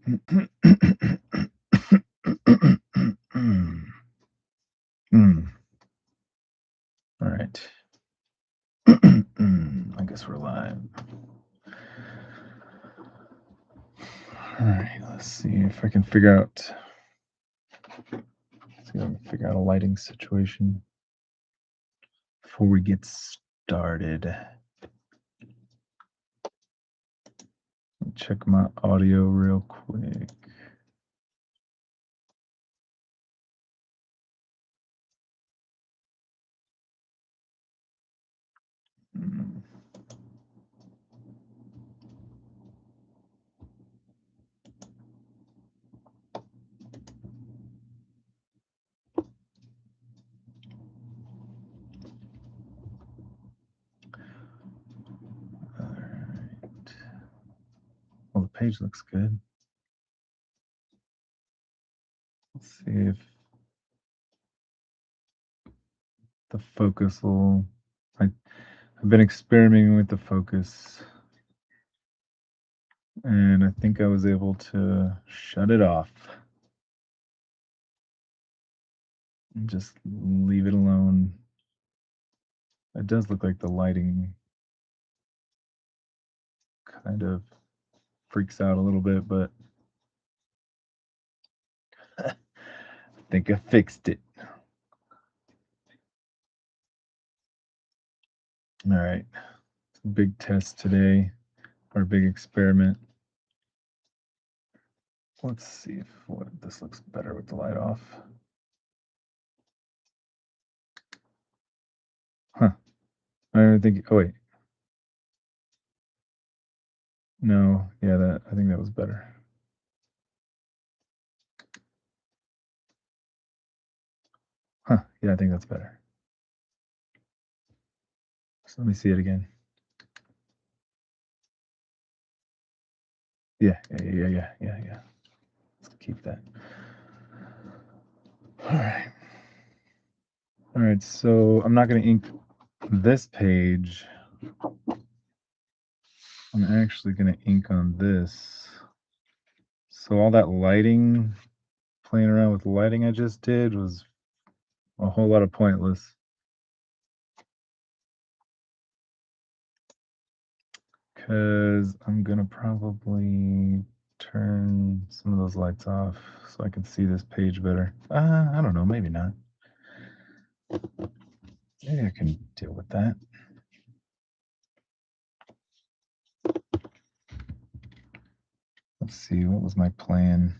Mm, all right. I guess we're live. All right, let's see if I can figure out. See if I can figure out a lighting situation before we get started. Check my audio real quick. Mm. All right. Well, the page looks good. Let's see if the focus will. I've been experimenting with the focus, and I think I was able to shut it off and just leave it alone. It does look like the lighting kind of freaks out a little bit, but I think I fixed it. All right. It's a big test today, or a big experiment. Let's see if this looks better with the light off. Huh. I don't think. Oh, wait. No. Yeah, I think that was better. Huh. Yeah, I think that's better. So let me see it again. Yeah. Let's keep that. All right. All right. So I'm not going to ink this page. I'm actually going to ink on this. So all that lighting, playing around with the lighting I just did was a whole lot of pointless. Because I'm going to probably turn some of those lights off so I can see this page better. I don't know, maybe not. Maybe I can deal with that. Let's see, what was my plan?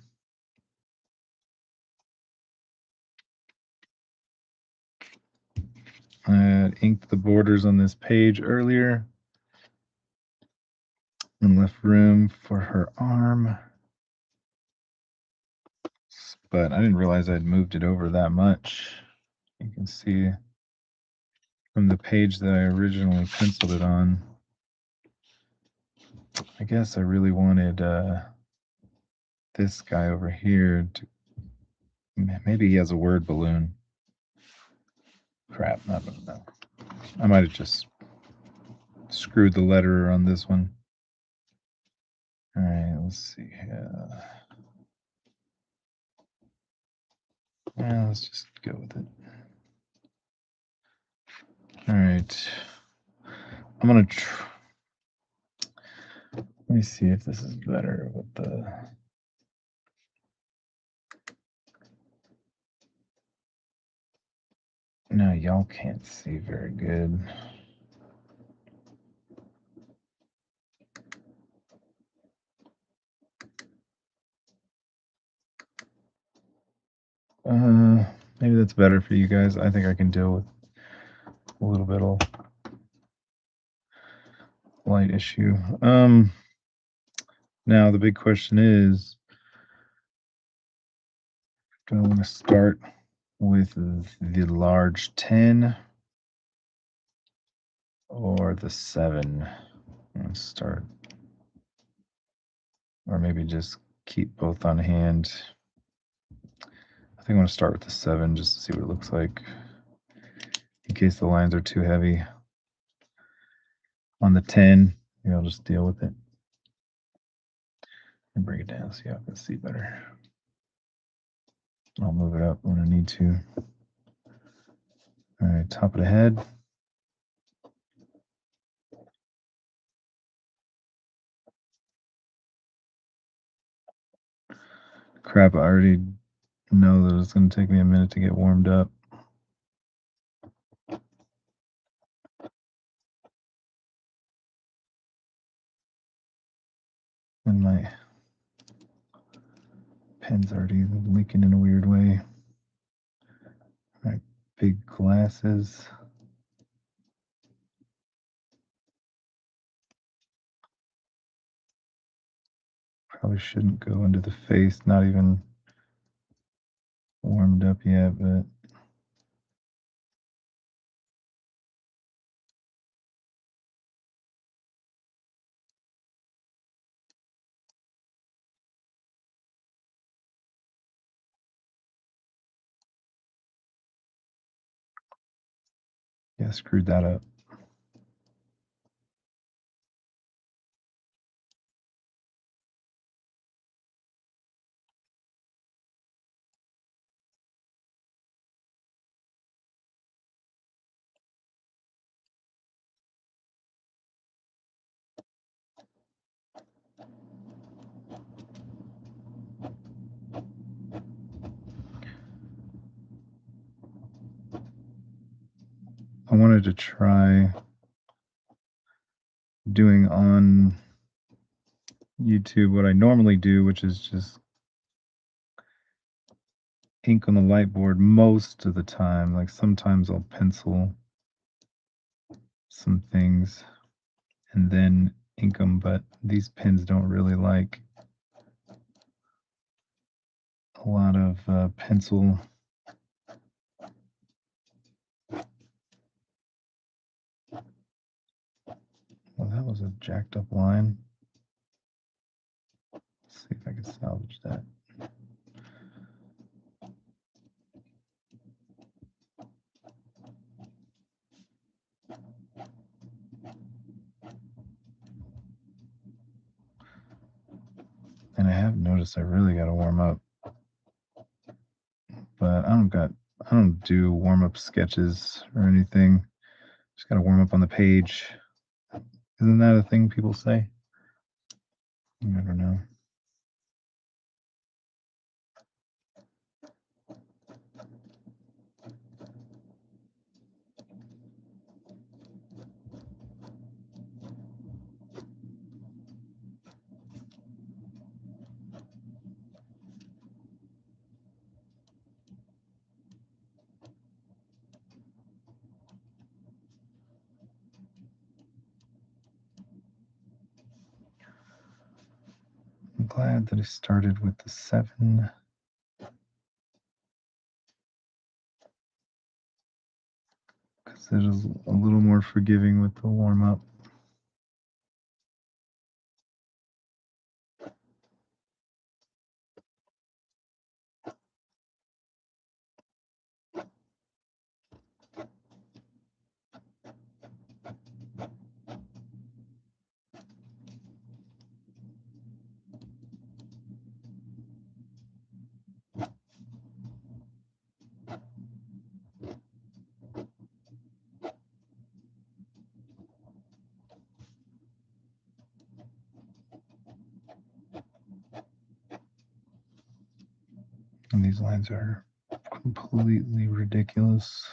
I had inked the borders on this page earlier and left room for her arm. But I didn't realize I'd moved it over that much. You can see from the page that I originally penciled it on. I guess I really wanted this guy over here to, maybe he has a word balloon. Crap, I don't know. I might have just screwed the letter on this one. All right, let's see. Yeah, let's just go with it. All right. I'm gonna let me see if this is better with the. No, y'all can't see very good. Maybe that's better for you guys. I think I can deal with a little bit of light issue. Now the big question is, do I want to start with the large 10 or the 7? Let's start, or maybe just keep both on hand. I think I want to start with the 7 just to see what it looks like in case the lines are too heavy. On the 10, maybe I'll just deal with it. And bring it down so y'all can see better. I'll move it up when I need to. All right, top of the head. Crap, I already know that it's going to take me a minute to get warmed up. And my pen's already leaking in a weird way. All right, big glasses. Probably shouldn't go into the face, not even warmed up yet, but yeah, screwed that up. I wanted to try doing on YouTube what I normally do, which is just ink on the light board most of the time. Like sometimes I'll pencil some things and then ink them, but these pens don't really like a lot of pencil. Well, that was a jacked up line. Let's see if I can salvage that. And I have noticed I really got to warm up, but I don't do warm up sketches or anything. Just got to warm up on the page. Isn't that a thing people say? I don't know. I'm glad that I started with the 7. Because it is a little more forgiving with the warm up. And these lines are completely ridiculous.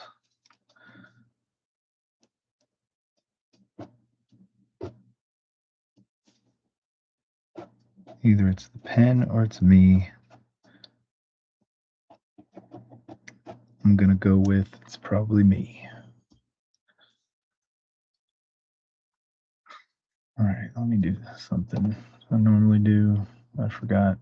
Either it's the pen or it's me. I'm going to go with it's probably me. All right, let me do something I normally do. I forgot.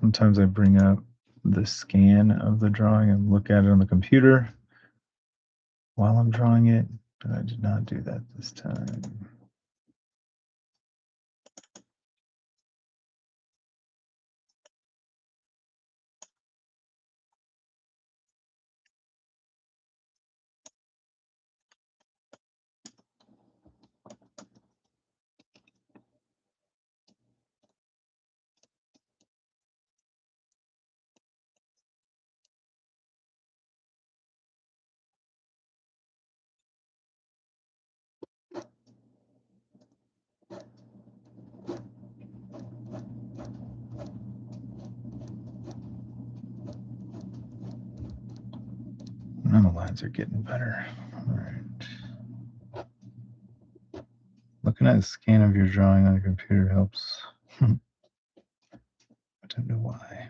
Sometimes I bring up the scan of the drawing and look at it on the computer while I'm drawing it, but I did not do that this time. Now the lines are getting better. All right. Looking at the scan of your drawing on the computer helps. I don't know why.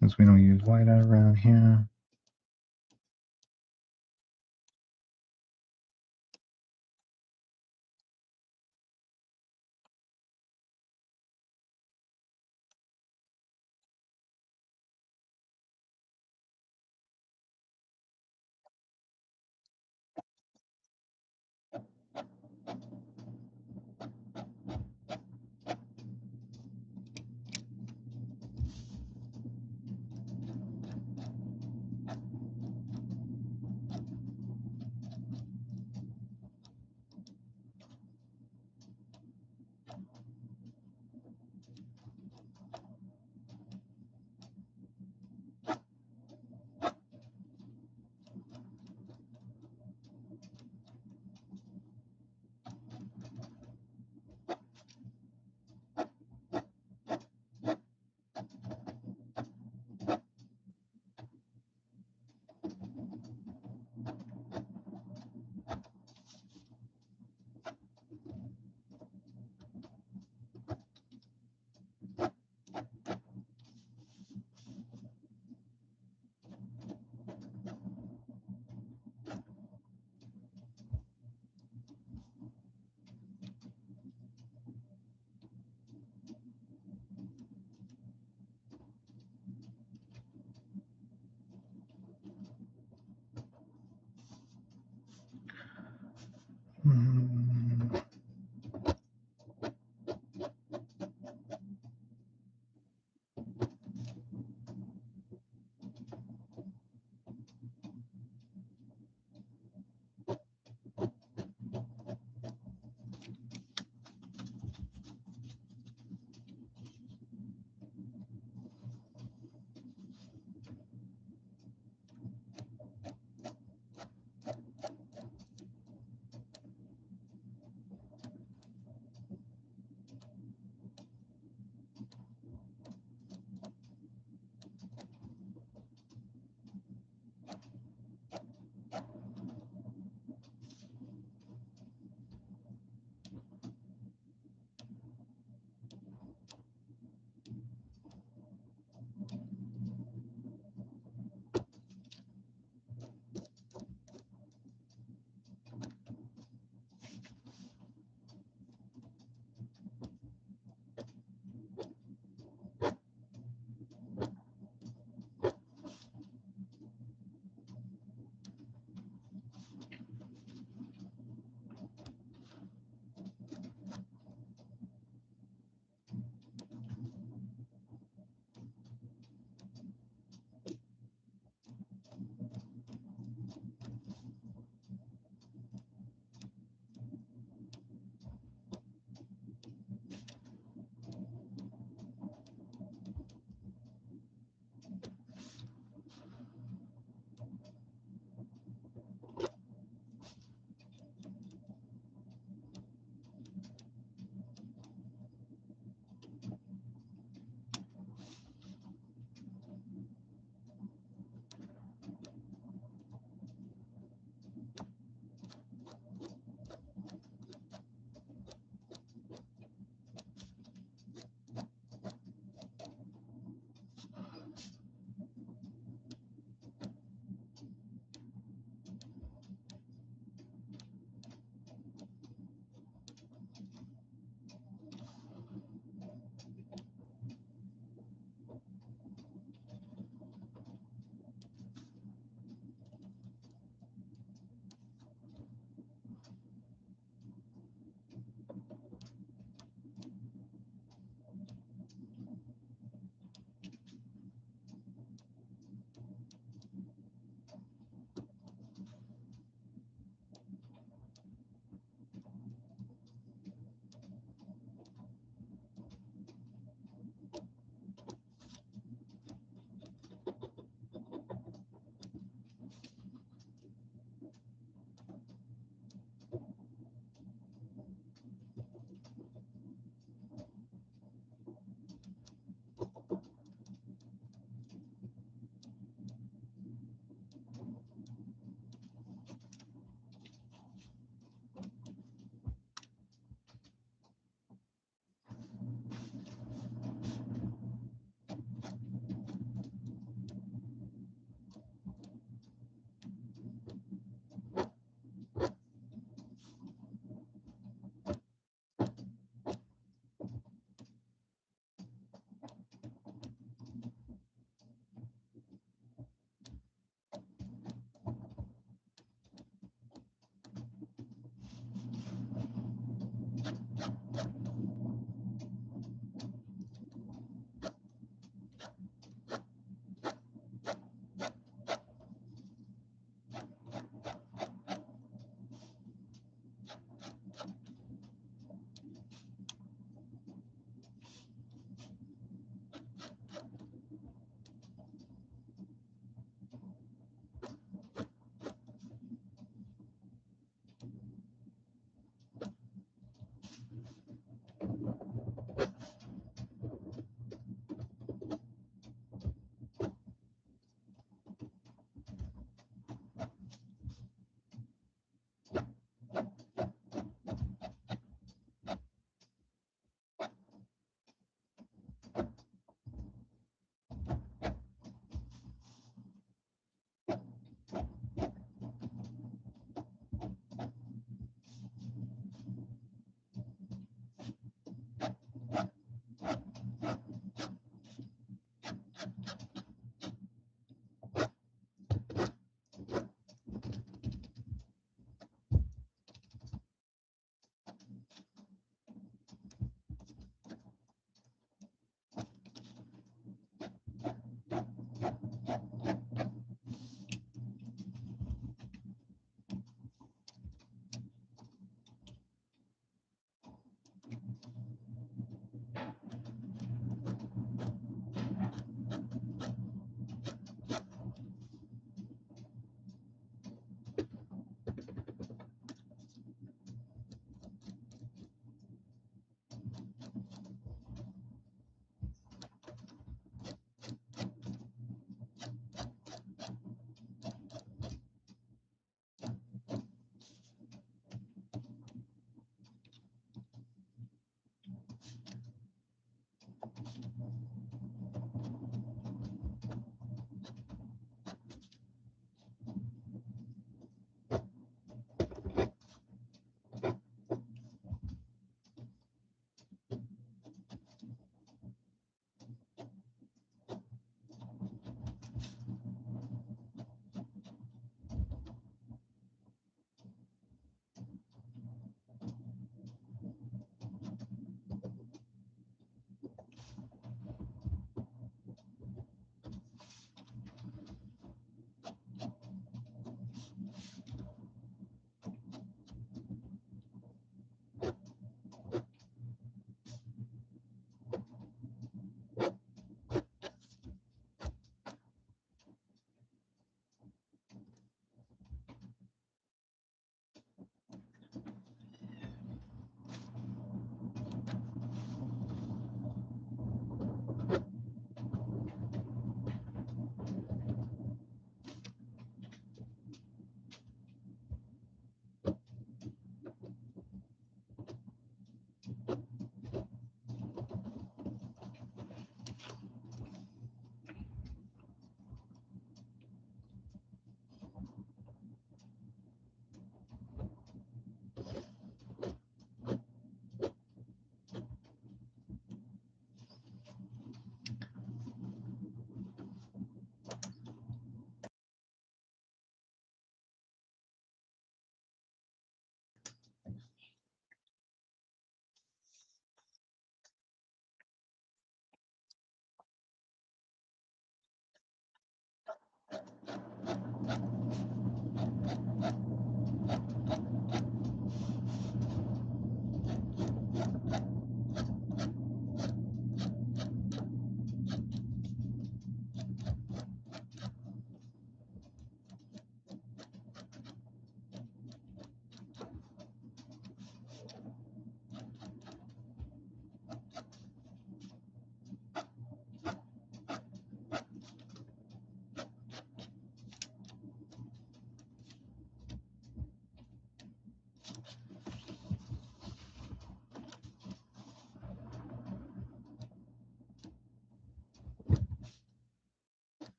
Since we don't use whiteout around here.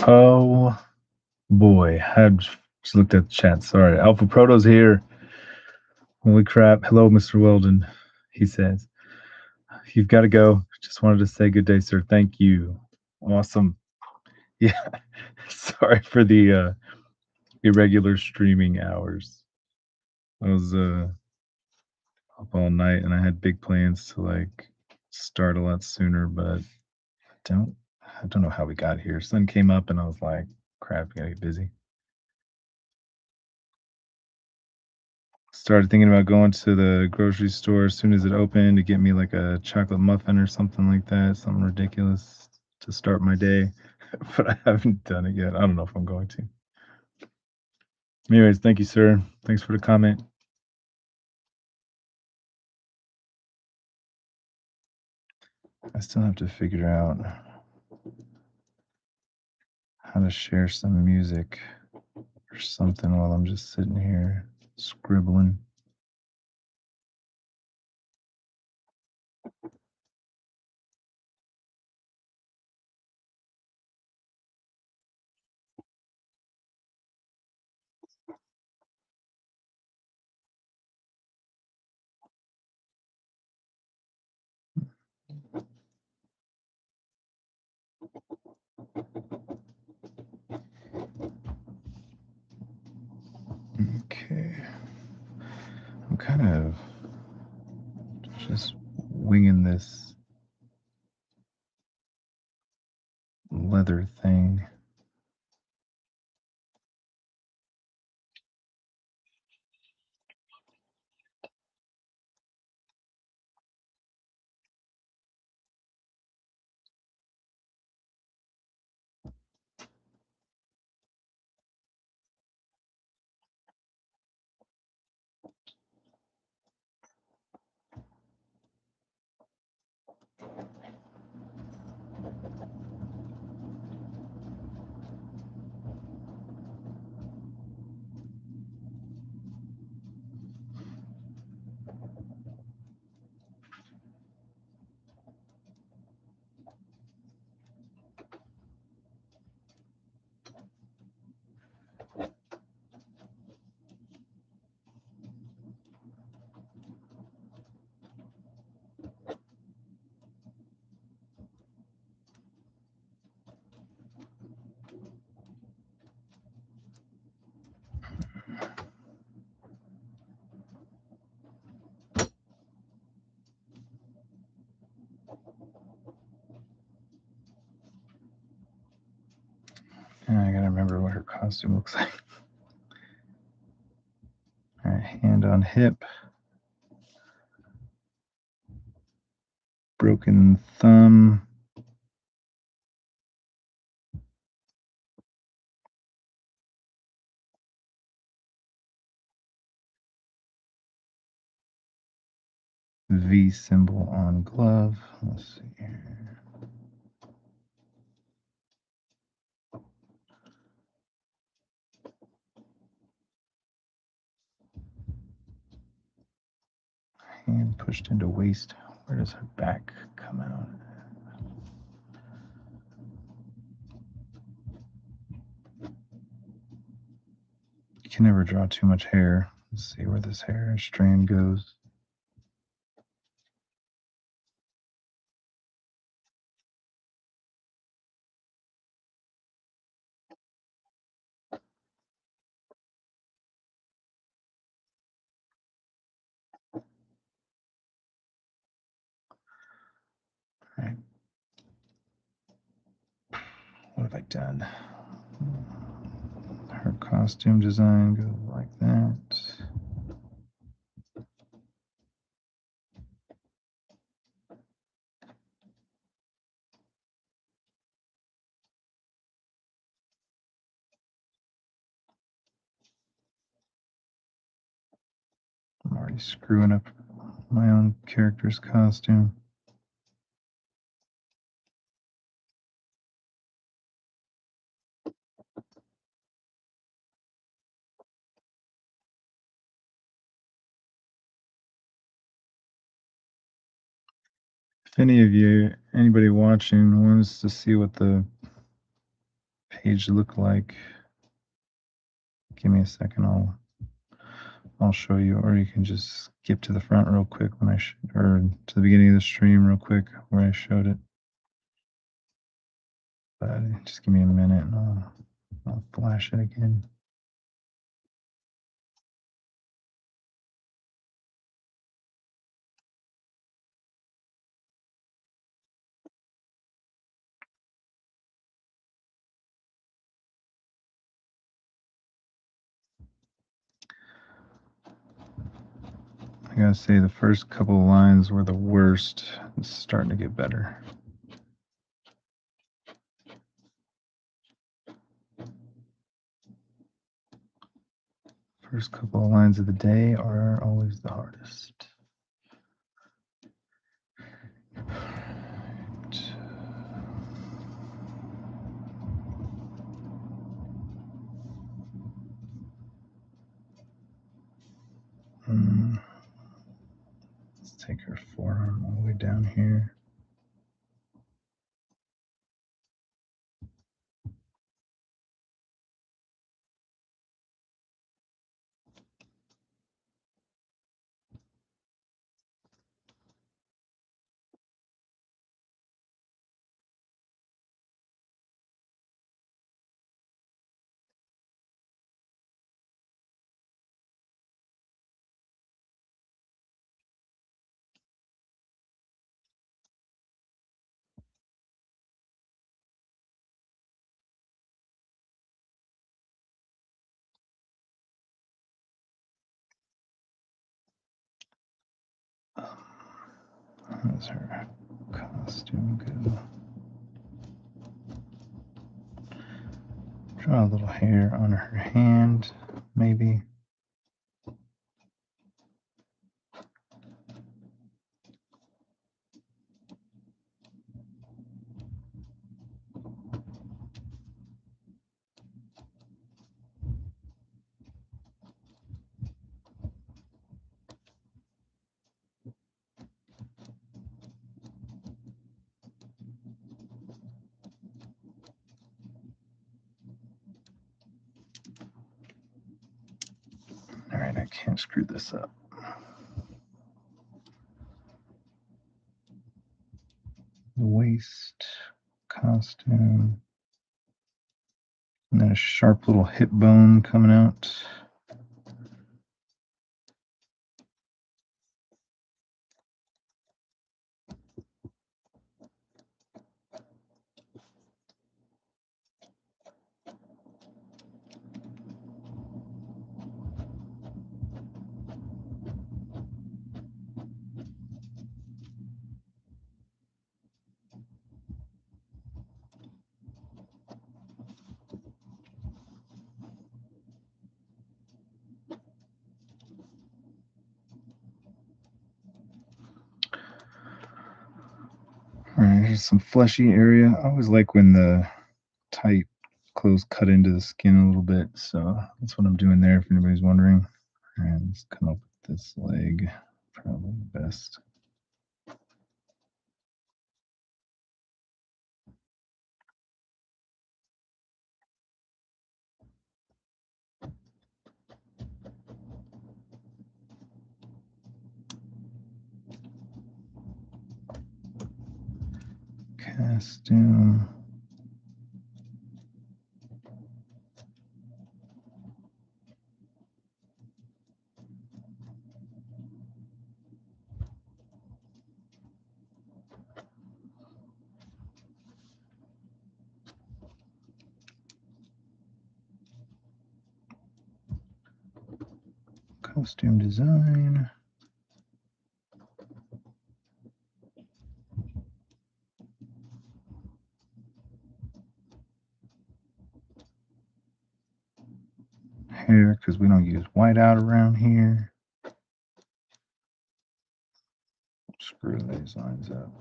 Oh boy, I just looked at the chat. Sorry, Alpha Proto's here. Holy crap! Hello, Mr. Weldon. He says you've got to go. Just wanted to say good day, sir. Thank you. Awesome. Yeah. Sorry for the irregular streaming hours. I was up all night and I had big plans to like start a lot sooner, but don't I don't know how we got here. Sun came up and I was like, crap, we gotta get busy. Started thinking about going to the grocery store as soon as it opened to get me like a chocolate muffin or something like that, something ridiculous to start my day. But I haven't done it yet. I don't know if I'm going to. Anyways, thank you, sir. Thanks for the comment. I still have to figure out how to share some music or something while I'm just sitting here scribbling. Okay. I'm kind of just winging this leather thing. And I gotta remember what her costume looks like. All right, hand on hip, broken thumb. V symbol on glove. Let's see here. Hand pushed into waist. Where does her back come out? You can never draw too much hair. Let's see where this hair strand goes. All right. What have I done? Her costume design goes like that. I'm already screwing up my own character's costume. If any of you, anybody watching, wants to see what the page look like? Give me a second. I'll show you, or you can just skip to the front real quick when or to the beginning of the stream real quick where I showed it. But just give me a minute and I'll flash it again. I gotta say, the first couple of lines were the worst. It's starting to get better. First couple of lines of the day are always the hardest. Let's take her forearm all the way down here. How's her costume go? Draw a little hair on her hand, maybe. All right, I can't screw this up. Waist, costume, and then a sharp little hip bone coming out. All right, here's some fleshy area. I always like when the tight clothes cut into the skin a little bit, so that's what I'm doing there if anybody's wondering. And let's come up with this leg, probably the best. Costume. Costume design. Hair, because we don't use whiteout around here. Screw these lines up.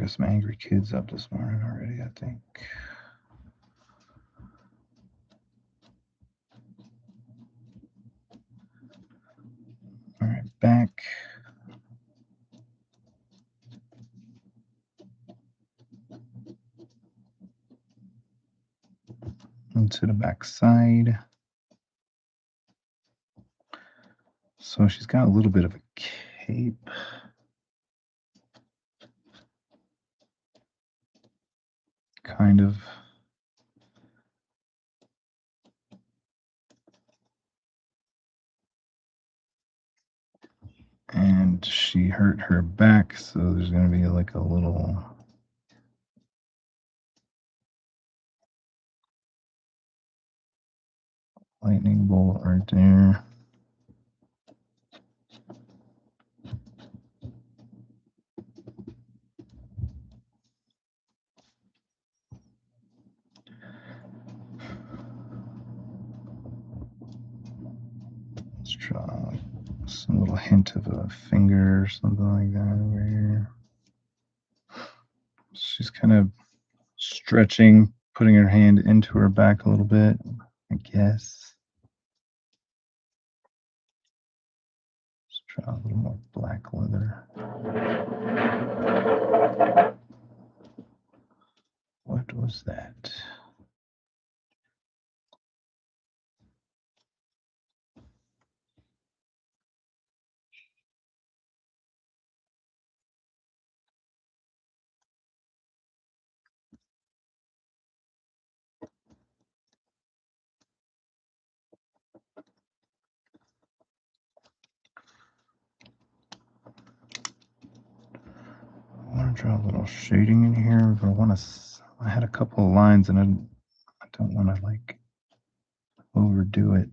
There's some angry kids up this morning already, I think. All right, back. Into the back side. So she's got a little bit of a cape. Kind of. And she hurt her back, so there's going to be like a little lightning bolt right there. Let's draw some little hint of a finger or something like that over here. She's kind of stretching, putting her hand into her back a little bit, I guess. Let's draw a little more black leather. What was that? I want to draw a little shading in here, but I had a couple of lines and I don't want to like overdo it.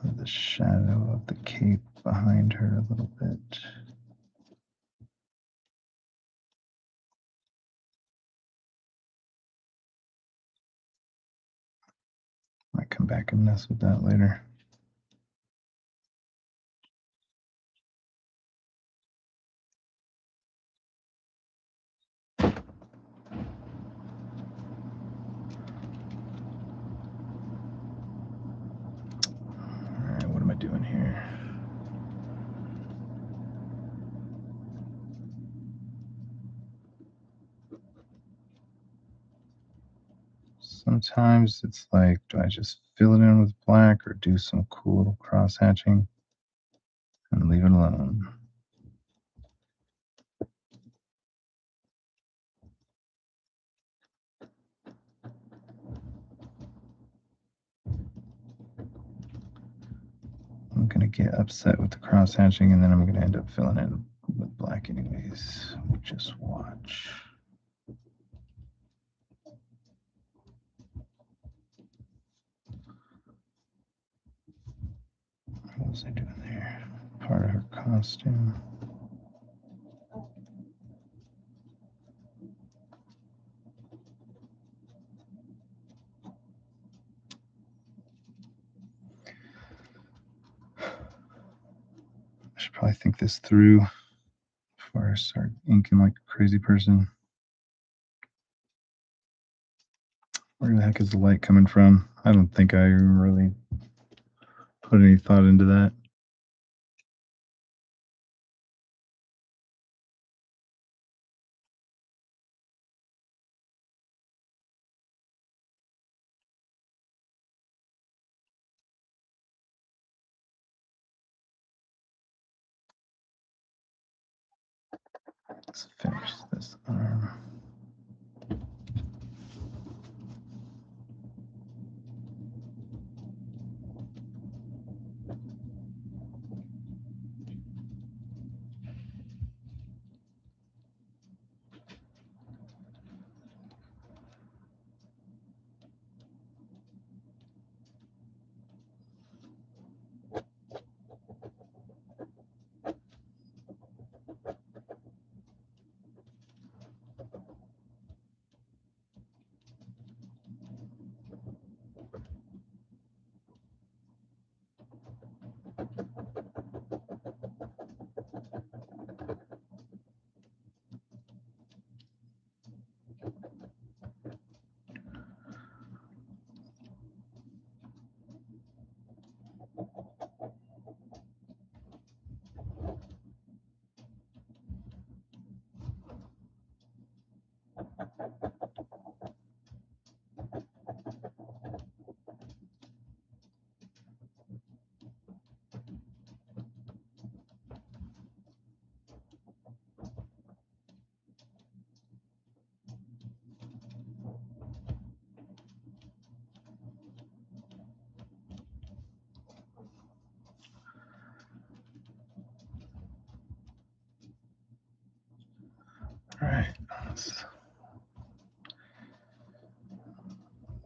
The shadow of the cape behind her a little bit. Might come back and mess with that later. Alright, what am I doing here? Sometimes it's like, do I just fill it in with black or do some cool little cross hatching and leave it alone? I'm going to get upset with the cross hatching and then I'm going to end up filling in with black anyways. Just watch. What was I doing there? Part of her costume. I should probably think this through before I start inking like a crazy person. Where the heck is the light coming from? I don't think I really put any thought into that. Let's finish this arm. That's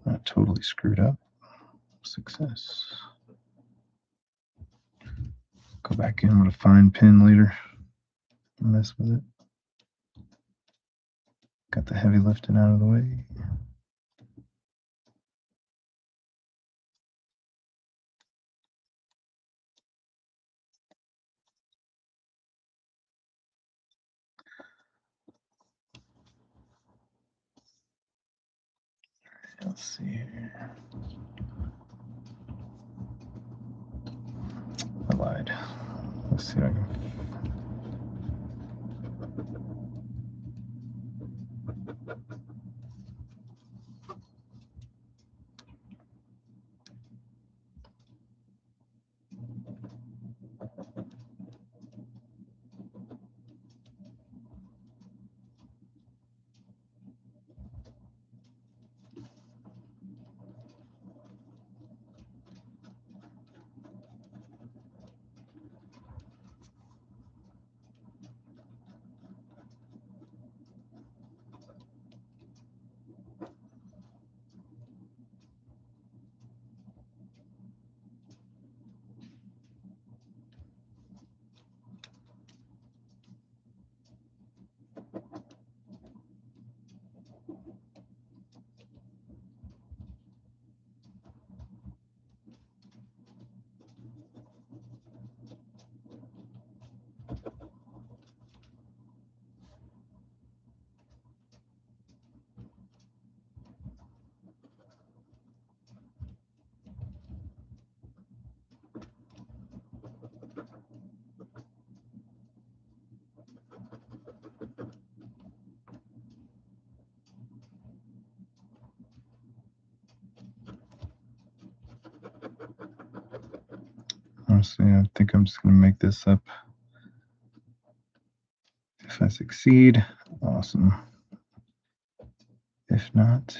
not totally screwed up. Success. Go back in with a fine pin later. Mess with it. Got the heavy lifting out of the way. Let's see here. I lied. Let's see if I can. Honestly, I think I'm just going to make this up. If I succeed, awesome. If not,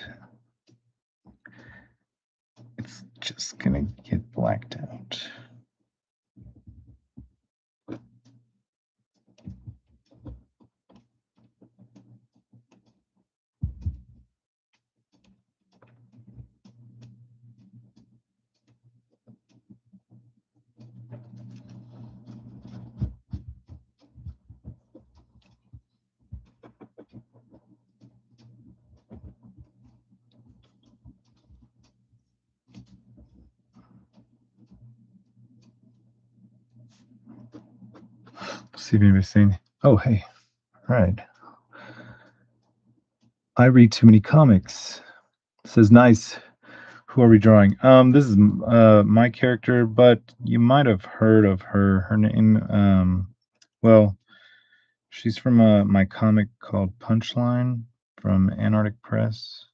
it's just going to get blacked out. See if anybody's saying, oh, hey, all right. I read too many comics. Says nice. Who are we drawing? This is my character, but you might have heard of her. Her name, well, she's from my comic called Punchline from Antarctic Press,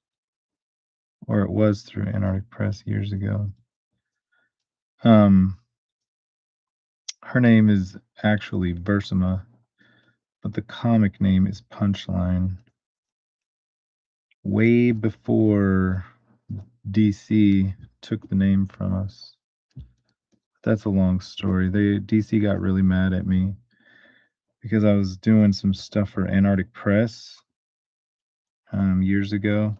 or it was through Antarctic Press years ago. Her name is actually Versima, but the comic name is Punchline. Way before DC took the name from us. That's a long story. DC got really mad at me because I was doing some stuff for Antarctic Press years ago,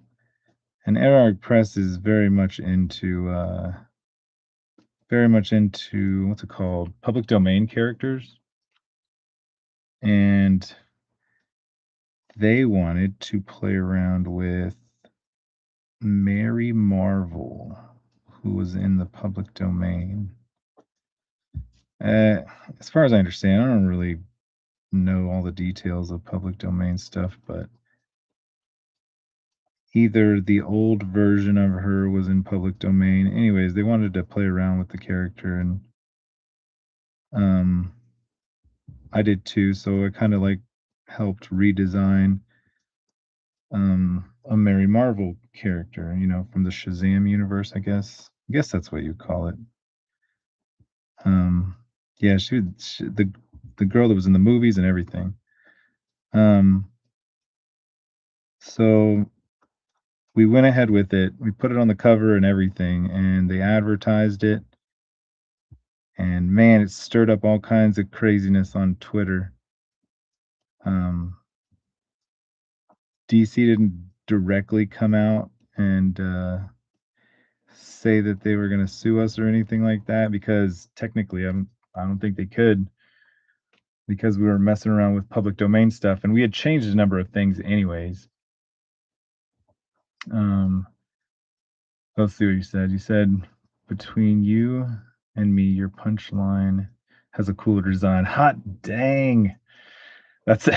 and Antarctic Press is very much into what's it called, public domain characters, and they wanted to play around with Mary Marvel, who was in the public domain. As far as I understand, I don't really know all the details of public domain stuff, but either the old version of her was in public domain. Anyways, they wanted to play around with the character, and I did too. So I kind of like helped redesign a Mary Marvel character, from the Shazam universe, I guess. I guess that's what you call it. Yeah, the girl that was in the movies and everything. So we went ahead with it. We put it on the cover and everything, and they advertised it. And man, it stirred up all kinds of craziness on Twitter. DC didn't directly come out and say that they were going to sue us or anything like that because technically I don't think they could because we were messing around with public domain stuff and we had changed a number of things anyways. Um, let's see what you said. You said between you and me, your punchline has a cooler design. Hot dang. That's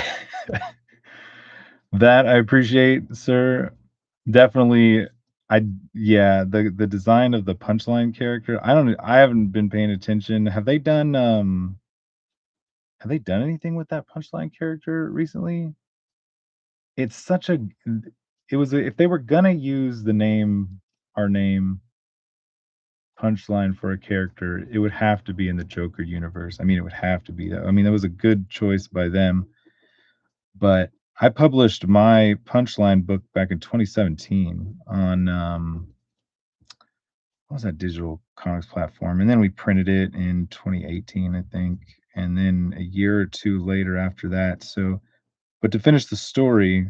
that I appreciate, sir. Definitely I yeah, the design of the punchline character. I haven't been paying attention. Have they done anything with that punchline character recently? It's such a it was if they were gonna use the name our name punchline for a character, it would have to be in the Joker universe. I mean, it would have to be that. I mean, that was a good choice by them, but I published my punchline book back in 2017 on what was that digital comics platform? And then we printed it in 2018, I think, and then a year or two later after that. So, but to finish the story,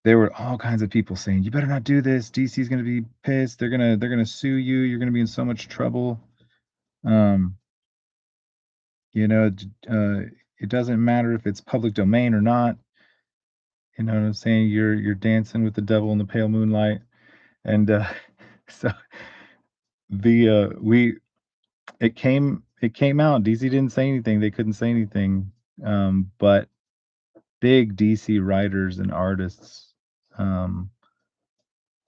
there were all kinds of people saying, "You better not do this. DC's going to be pissed. They're gonna sue you. You're going to be in so much trouble." Um, you know, it doesn't matter if it's public domain or not. You know what I'm saying? You're dancing with the devil in the pale moonlight, and so we it came out. DC didn't say anything. They couldn't say anything. But big DC writers and artists um,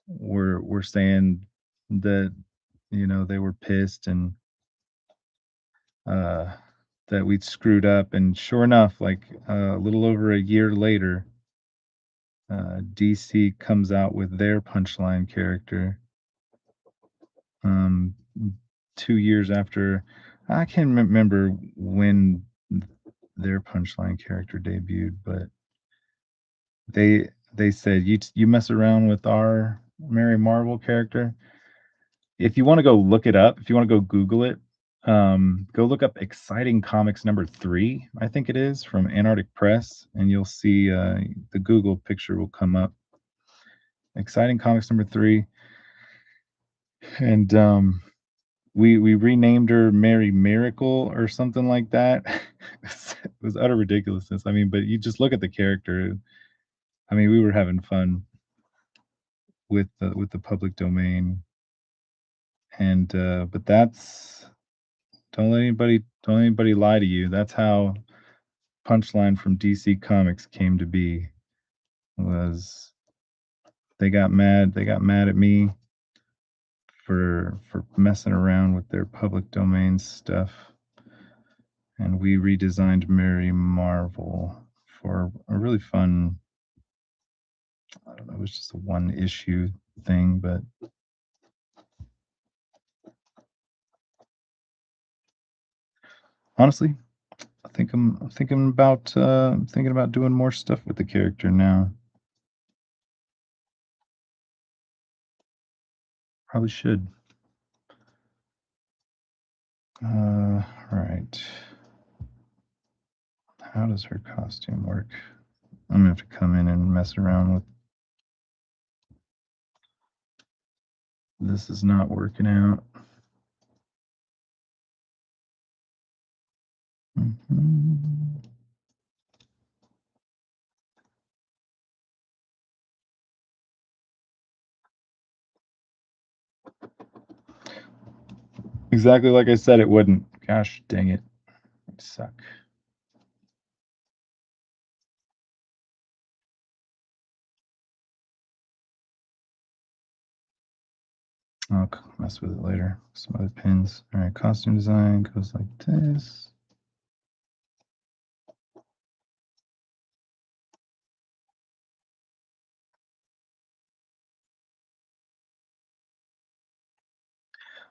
were saying that they were pissed and uh, that we'd screwed up. And sure enough, like a little over a year later, DC comes out with their punchline character. Um, 2 years after, I can't remember when their punchline character debuted, but they said you mess around with our Mary Marvel character. If you want to go look it up, if you want to go Google it, go look up Exciting Comics number 3, I think it is from Antarctic Press, and you'll see the Google picture will come up. Exciting Comics number 3, and we renamed her Mary Miracle or something like that. It was utter ridiculousness. I mean, but you just look at the character. I mean, we were having fun with the public domain, and but that's don't let anybody lie to you. That's how Punchline from DC Comics came to be. Was they got mad at me for messing around with their public domain stuff, and we redesigned Mary Marvel for a really fun. I don't know. It was just a one issue thing, but honestly, I'm thinking about doing more stuff with the character now. Probably should. Right. How does her costume work? I'm gonna have to come in and mess around with. This is not working out. Mhm. Exactly like I said it wouldn't. Gosh dang it. I suck. I'll mess with it later. Some other pins. All right, costume design goes like this.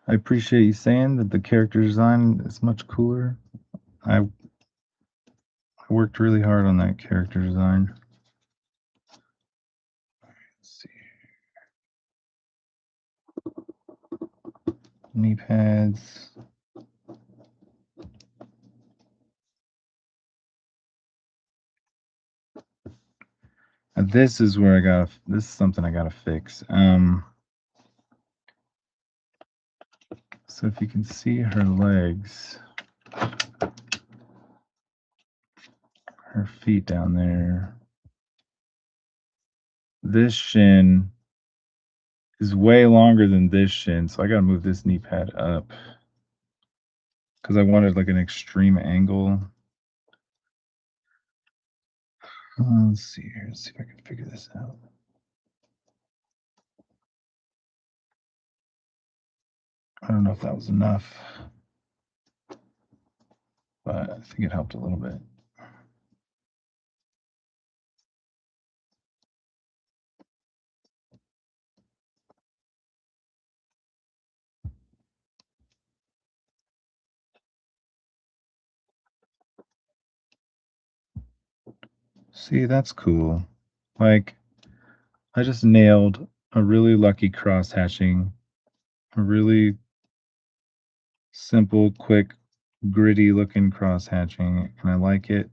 I appreciate you saying that the character design is much cooler. I worked really hard on that character design. Let's see. Knee pads. This is where this is something I gotta fix. So if you can see her legs, her feet down there, this shin is way longer than this shin, so I gotta move this knee pad up because I wanted like an extreme angle. Let's see here. Let's see if I can figure this out. I don't know if that was enough, but I think it helped a little bit. See, that's cool. Like, I just nailed a really lucky cross hatching, a really simple, quick, gritty looking cross hatching, and I like it.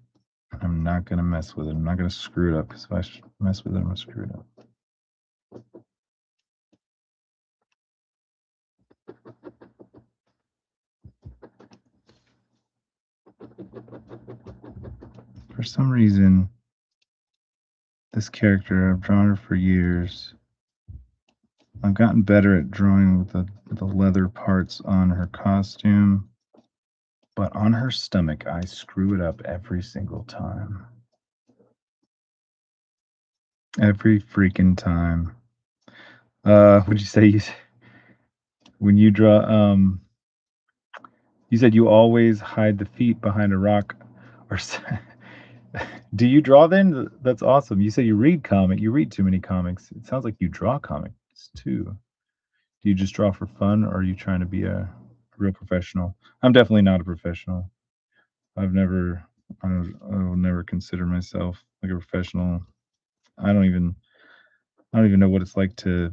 I'm not gonna mess with it. I'm not gonna screw it up because if I mess with it, I'm gonna screw it up. For some reason, this character, I've drawn her for years. I've gotten better at drawing with the leather parts on her costume, but on her stomach, I screw it up every single time. Every freaking time. Would you say when you draw, you said you always hide the feet behind a rock or do you draw then? That's awesome. You say you read you read too many comics. It sounds like you draw comics too. Do you just draw for fun or are you trying to be a real professional? I'm definitely not a professional. I've never I will never consider myself like a professional. I don't even I don't even know what it's like to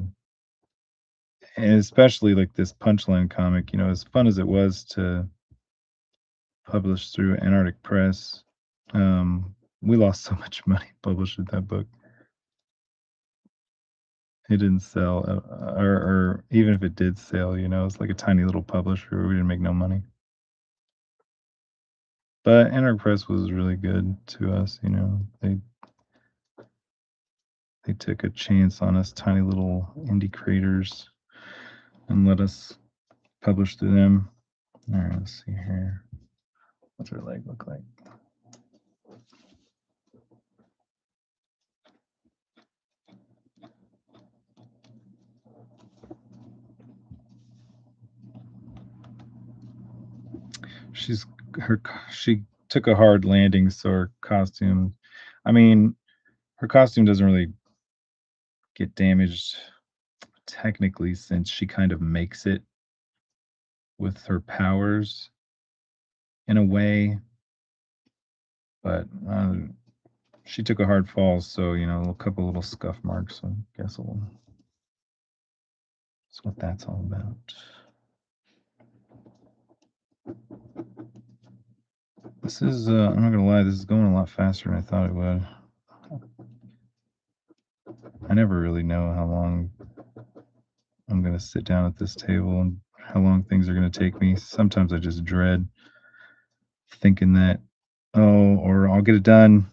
and especially like this Punchline comic, as fun as it was to publish through Antarctic Press, we lost so much money publishing that book. It didn't sell, or even if it did sell, it's like a tiny little publisher. We didn't make no money. But Anarch Press was really good to us. They took a chance on us, tiny little indie creators, and let us publish through them. All right, let's see here. What's her leg look like? She's she took a hard landing, so her costume. I mean, her costume doesn't really get damaged technically since she kind of makes it with her powers in a way, but she took a hard fall, so a couple little scuff marks. So I guess that's what that's all about. This is I'm not gonna lie, this is going a lot faster than I thought it would. I never really know how long I'm gonna sit down at this table and how long things are gonna take me. Sometimes I just dread thinking that, oh, or I'll get it done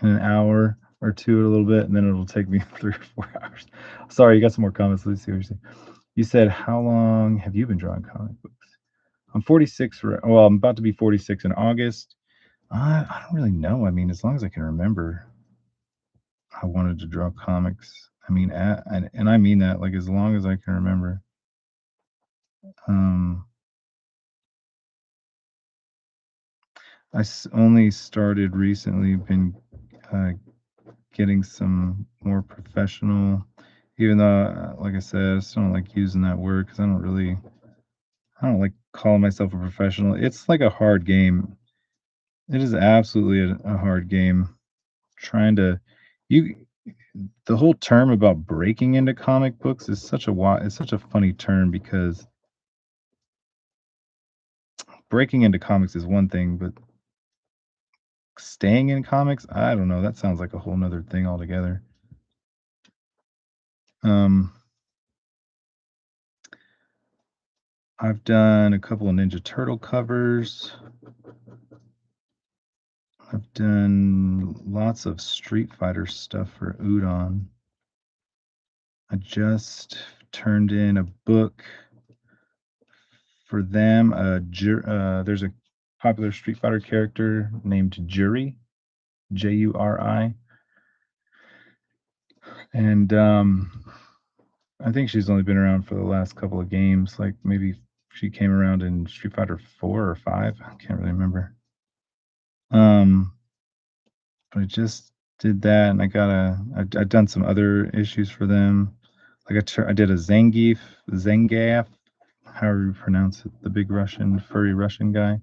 in an hour or two, a little bit, and then it'll take me 3 or 4 hours. Sorry, you got some more comments. Let's see what you say. You said, how long have you been drawing comic books? I'm 46. Well, I'm about to be 46 in August. I don't really know. I mean, as long as I can remember, I wanted to draw comics. I mean, and I mean that like as long as I can remember. Um, only started recently, been uh, getting some more professional, even though, like I said, I still don't like using that word because I don't like calling myself a professional. It's like a hard game. It is absolutely a hard game. Trying to, you, the whole term about breaking into comic books is it's such a funny term because breaking into comics is one thing, but staying in comics, I don't know. That sounds like a whole nother thing altogether. Um, I've done a couple of Ninja Turtle covers. I've done lots of Street Fighter stuff for Udon. I just turned in a book for them. There's a popular Street Fighter character named Juri, Juri, and I think she's only been around for the last couple of games. Like maybe she came around in Street Fighter 4 or 5. I can't really remember. Um, but I just did that, and I've done some other issues for them. Like I did a Zangief, however you pronounce it, the big Russian, furry Russian guy.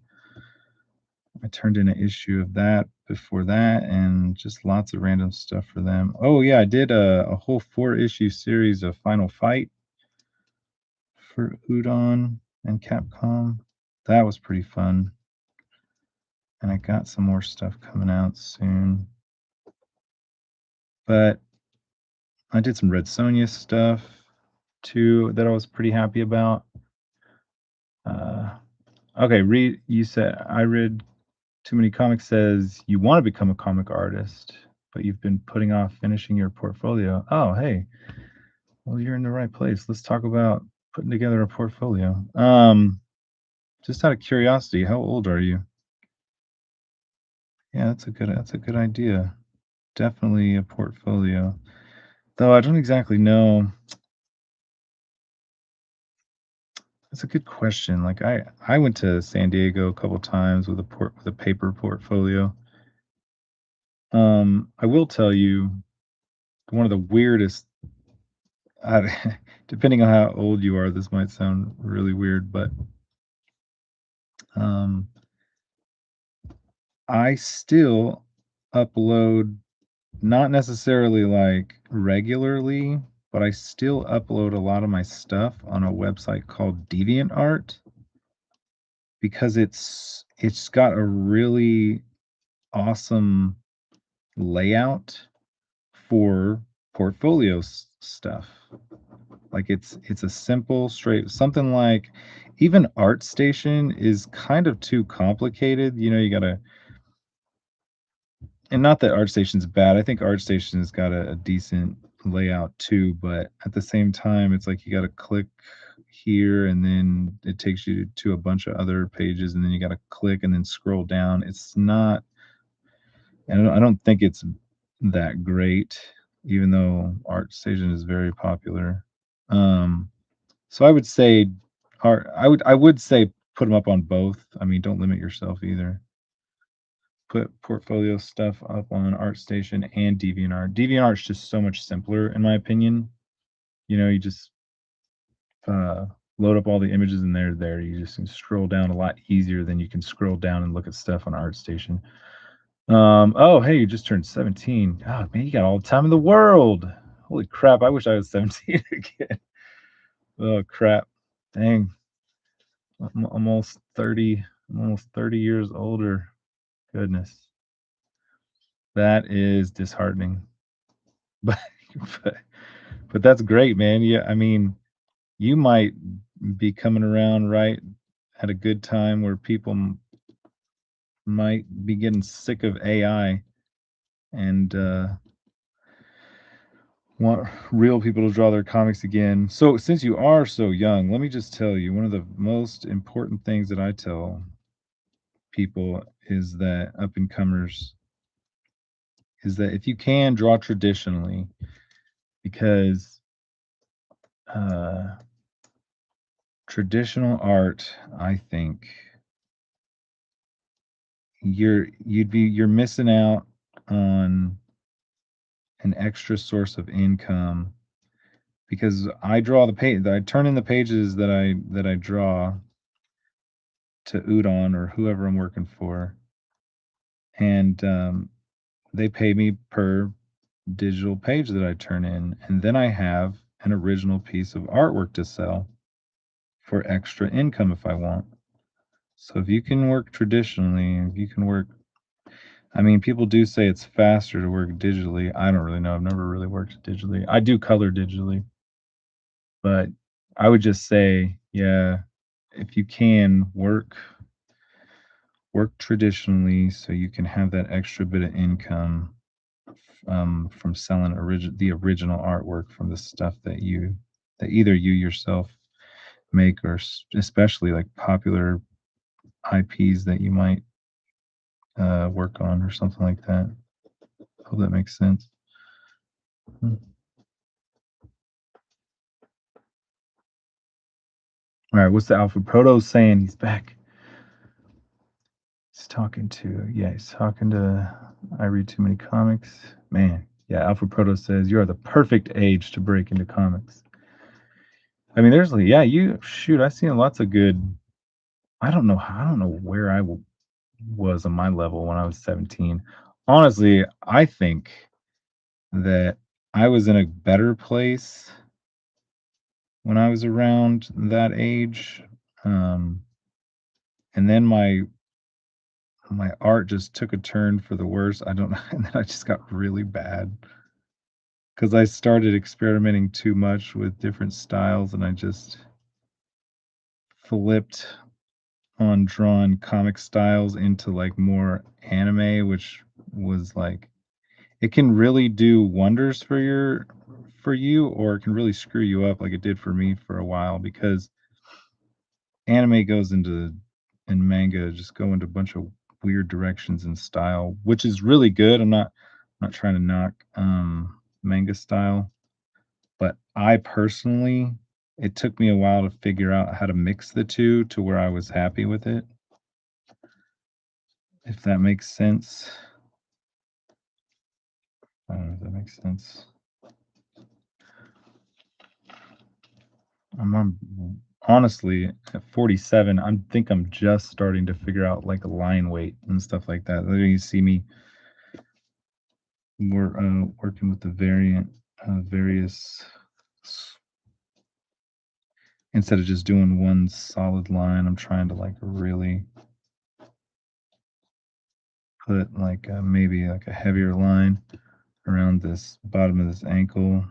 I turned in an issue of that before that, and just lots of random stuff for them. Oh yeah, I did a whole 4-issue series of Final Fight for Udon and Capcom. That was pretty fun. And I got some more stuff coming out soon. But I did some Red Sonja stuff too that I was pretty happy about. Okay, you said I read too many comics says you want to become a comic artist, but you've been putting off finishing your portfolio. Oh, hey, well, you're in the right place. Let's talk about putting together a portfolio. Just out of curiosity, how old are you? Yeah, that's a good idea. Definitely a portfolio. Though I don't exactly know. That's a good question. Like I went to San Diego a couple times with a paper portfolio. I will tell you one of the weirdest depending on how old you are, this might sound really weird, but um I still upload, not necessarily like regularly, but I still upload a lot of my stuff on a website called DeviantArt because it's got a really awesome layout for stuff. Like it's a simple, straight something like even ArtStation is kind of too complicated. You know, you gotta, and not that ArtStation's bad. I think ArtStation's got a decent layout too, but at the same time, it's like you gotta click here and then it takes you to a bunch of other pages and then you gotta click and then scroll down. It's not, and I don't think it's that great, even though ArtStation is very popular. Um, so I would say I would say put them up on both. I mean, don't limit yourself either. Put portfolio stuff up on ArtStation and DeviantArt. DeviantArt's just so much simpler, in my opinion. You know, you just uh, load up all the images and they're there. You just can scroll down a lot easier than you can scroll down and look at stuff on ArtStation. Oh, hey, you just turned 17. God, man, you got all the time in the world. Holy crap, I wish I was 17 again. Oh crap. Dang. I'm almost 30. I'm almost 30 years older. Goodness. That is disheartening. But but, but that's great, man. Yeah, I mean, you might be coming around right at a good time where people might be getting sick of AI and want real people to draw their comics again. So, since you are so young, let me just tell you one of the most important things that I tell people is that up and comers is that if you can draw traditionally, because uh, traditional art, I think you're missing out on an extra source of income because I draw the page, I turn in the pages that I draw to Udon or whoever I'm working for, and they pay me per digital page that I turn in, and then I have an original piece of artwork to sell for extra income if I want. So if you can work traditionally, if you can work I mean, people do say it's faster to work digitally. I don't really know. I've never really worked digitally. I do color digitally, but I would just say, yeah, if you can work traditionally so you can have that extra bit of income from selling the original artwork from the stuff that either you yourself make or especially like popular IPs that you might work on or something like that. Hope that makes sense. Mm. All right, what's the Alpha Proto saying? He's back. He's talking to I read too many comics. Man, yeah, Alpha Proto says you are the perfect age to break into comics. I mean, there's like, yeah, I've seen lots of good. I don't know where was on my level when I was 17. Honestly, I think that I was in a better place when I was around that age. Um, and then my art just took a turn for the worse. I don't know, and then I just got really bad because I started experimenting too much with different styles, and I just flipped on drawing comic styles into like more anime, which was like it can really do wonders for you, or it can really screw you up like it did for me for a while because anime goes into and manga just go into a bunch of weird directions in style, which is really good. I'm not trying to knock manga style, but I personally it took me a while to figure out how to mix the two to where I was happy with it, if that makes sense. I don't know if that makes sense. Honestly at 47, I'm just starting to figure out like a line weight and stuff like that. You see me we're working with the various instead of just doing one solid line. I'm trying to like really put like maybe like a heavier line around this bottom of this ankle.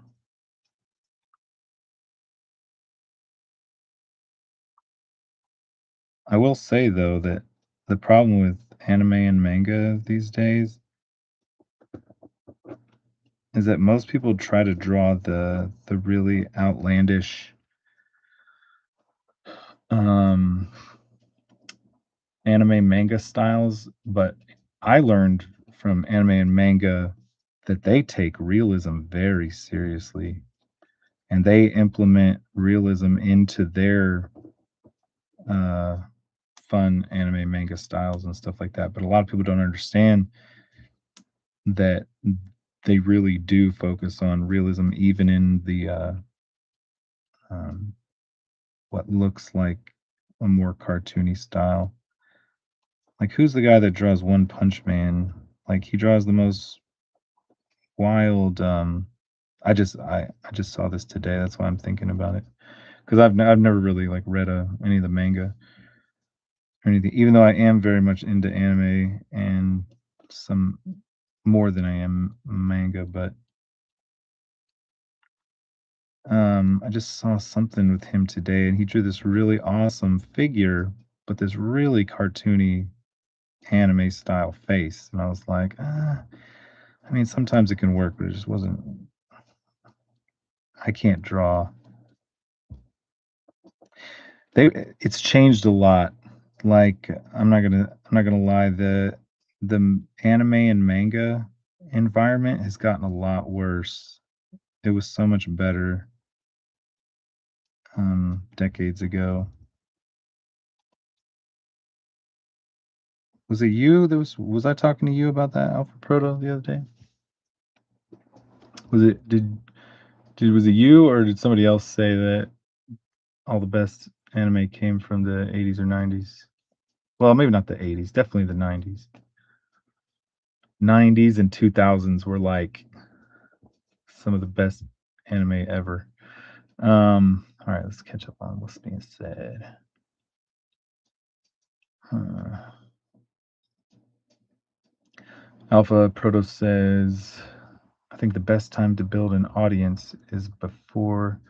I will say though that the problem with anime and manga these days is that most people try to draw the really outlandish um anime manga styles, but I learned from anime and manga that they take realism very seriously and they implement realism into their uh fun anime manga styles and stuff like that. But a lot of people don't understand that they really do focus on realism even in the um, what looks like a more cartoony style. Like who's the guy that draws One Punch Man? Like he draws the most wild I just saw this today. That's why I'm thinking about it. Because I've never really like read any of the manga or anything, even though I am very much into anime and some more than I am manga, but I just saw something with him today and he drew this really awesome figure, but this really cartoony anime style face. And I was like, I mean, sometimes it can work, but it just wasn't. I can't draw. It's changed a lot. Like I'm not gonna lie, the anime and manga environment has gotten a lot worse. It was so much better decades ago. Was it you that was I talking to you about that Alpha Proto the other day? Was it did was it you or did somebody else say that all the best anime came from the 80s or 90s? Well, maybe not the 80s, definitely the 90s. 90s and 2000s were like some of the best anime ever. All right, let's catch up on what's being said. Uh, Alpha Proto says, I think the best time to build an audience is before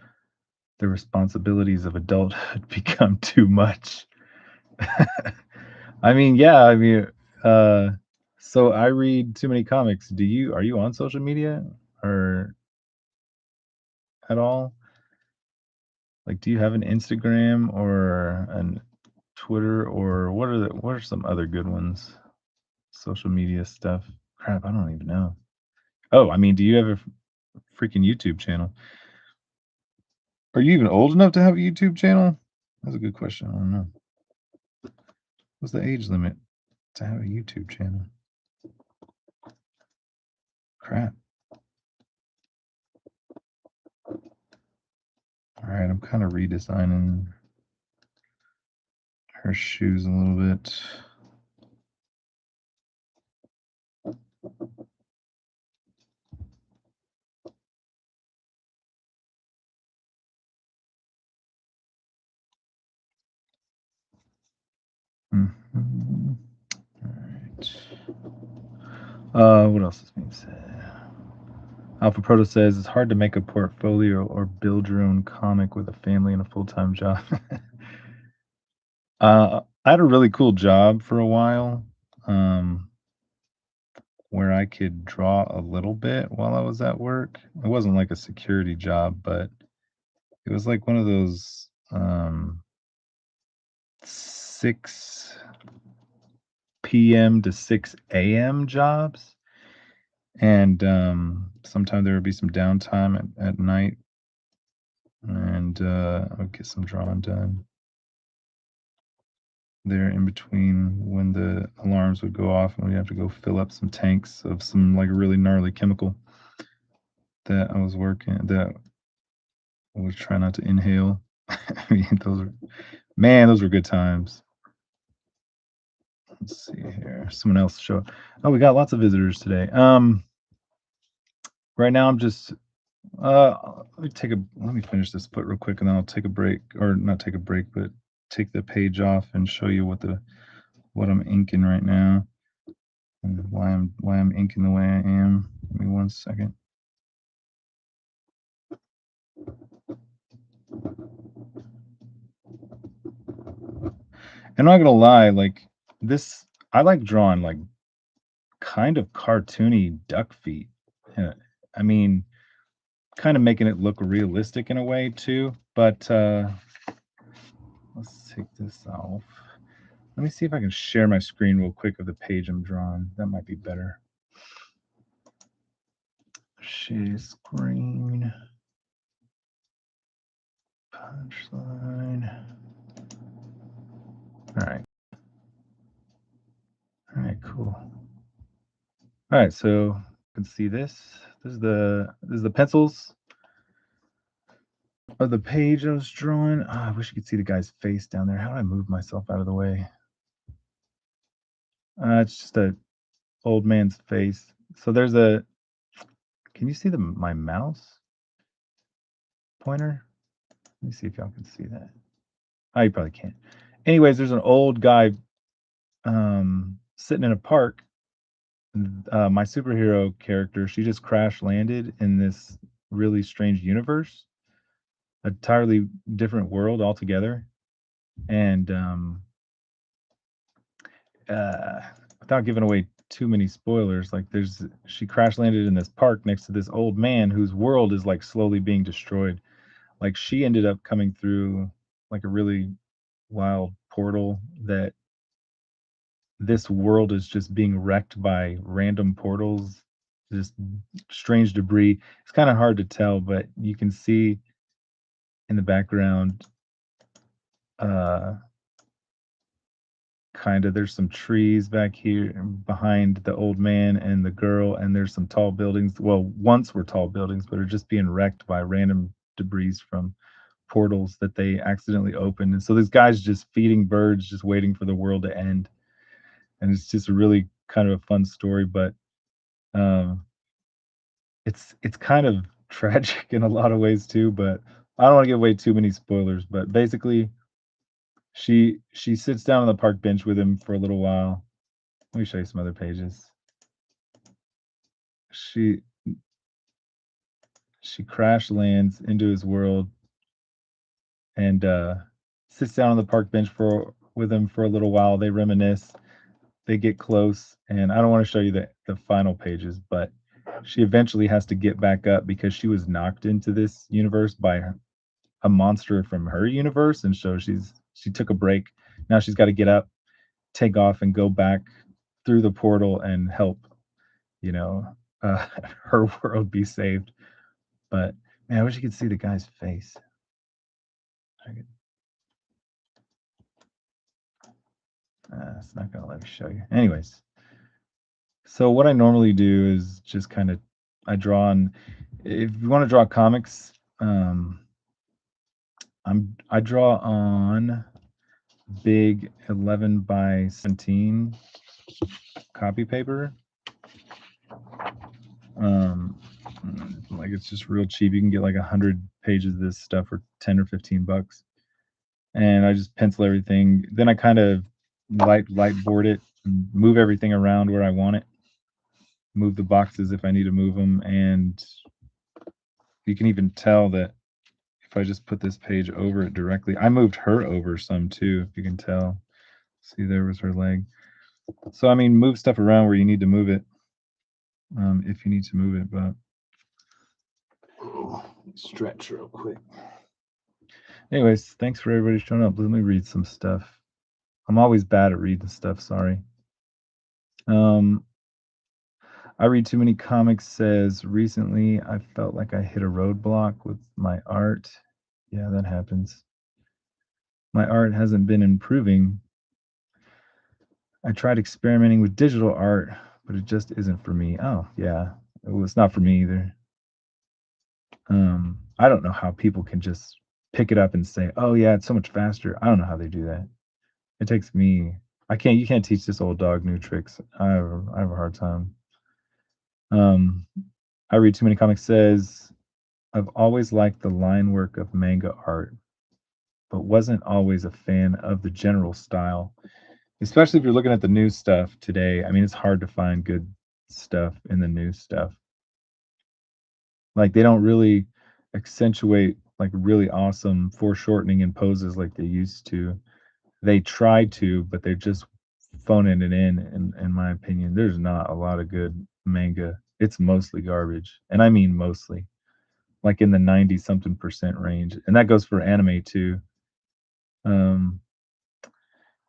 the responsibilities of adulthood become too much. I mean, yeah, I mean, uh, so I read too many comics. Are you on social media or at all? Like, do you have an Instagram or an Twitter or what are some other good ones? Social media stuff. Crap, I don't even know. Oh, I mean, do you have a freaking YouTube channel? Are you even old enough to have a YouTube channel? That's a good question. I don't know. What's the age limit to have a YouTube channel? Crap. All right, I'm kind of redesigning her shoes a little bit. Mhm. All right. What else is being said? Alpha Proto says it's hard to make a portfolio or build your own comic with a family and a full-time job. I had a really cool job for a while, um, where I could draw a little bit while I was at work. It wasn't like a security job, but it was like one of those 6 p.m. to 6 a.m. jobs. And sometimes there would be some downtime at night, and I would get some drawing done there in between when the alarms would go off and we'd have to go fill up some tanks of some like really gnarly chemical that that I was trying not to inhale. I mean, those were good times. Let's see here. Someone else show up. Oh, we got lots of visitors today. Right now I'm just let me finish this put real quick and then I'll take a break or not take a break, but take the page off and show you what I'm inking right now and why I'm inking the way I am. Give me 1 second. I'm not gonna lie, like this I like drawing like kind of cartoony duck feet. Yeah, I mean, kind of making it look realistic in a way too. But let's take this off. Let me see if I can share my screen real quick of the page I'm drawing. That might be better. Share screen. Punchline. All right. All right, cool. All right, so you can see this. This is the pencils of the page I was drawing. I wish you could see the guy's face down there. How do I move myself out of the way? It's just a old man's face. So there's a. Can you see my mouse pointer? Let me see if y'all can see that. Oh, you probably can't. Anyways, there's an old guy sitting in a park. My superhero character, she just crash landed in this really strange universe, entirely different world altogether. And uh, without giving away too many spoilers, like she crash landed in this park next to this old man whose world is like slowly being destroyed. Like she ended up coming through like a really wild portal that this world is just being wrecked by random portals, just strange debris. It's kind of hard to tell, but you can see in the background, uh, kind of there's some trees back here behind the old man and the girl, and there's some tall buildings. Well, once were tall buildings, but are just being wrecked by random debris from portals that they accidentally opened. And so this guy's just feeding birds, just waiting for the world to end. And it's just a really kind of a fun story, but um, it's kind of tragic in a lot of ways too, but I don't want to give away too many spoilers, but basically she sits down on the park bench with him for a little while. Let me show you some other pages. she she crash lands into his world and sits down on the park bench for with him for a little while. They reminisce, they get close, and I don't want to show you the final pages, but she eventually has to get back up because she was knocked into this universe by a monster from her universe, and so she took a break. Now she's got to get up, take off, and go back through the portal and help, you know, uh, her world be saved. But man, I wish you could see the guy's face. I could, it's not gonna let me show you. Anyways, so what I normally do is just kind of I draw on. If you want to draw comics, I draw on big 11 by 17 copy paper. Um, like it's just real cheap. You can get like 100 pages of this stuff for 10 or 15 bucks. And I just pencil everything. Then I kind of light board it and move everything around where I want it. Move the boxes if I need to move them, and you can even tell that if I just put this page over it directly, I moved her over some too. If you can tell, see there was her leg. So I mean, move stuff around where you need to move it, if you need to move it. But stretch real quick. Anyways, thanks for everybody showing up. Let me read some stuff. I'm always bad at reading stuff. Sorry. I read too many comics says recently I felt like I hit a roadblock with my art. Yeah, that happens. My art hasn't been improving. I tried experimenting with digital art, but it just isn't for me. Oh, yeah. Well, it's not for me either. I don't know how people can just pick it up and say, "Oh yeah, it's so much faster." I don't know how they do that. It takes me. I can't. You can't teach this old dog new tricks. I have a hard time. Um, I read too many comics says I've always liked the line work of manga art, but wasn't always a fan of the general style. Especially if you're looking at the new stuff today. I mean, it's hard to find good stuff in the new stuff. Like they don't really accentuate like really awesome foreshortening and poses like they used to. They try to, but they're just phoning it in my opinion. There's not a lot of good manga. It's mostly garbage. And I mean mostly. Like in the 90 something percent range. And that goes for anime too. Um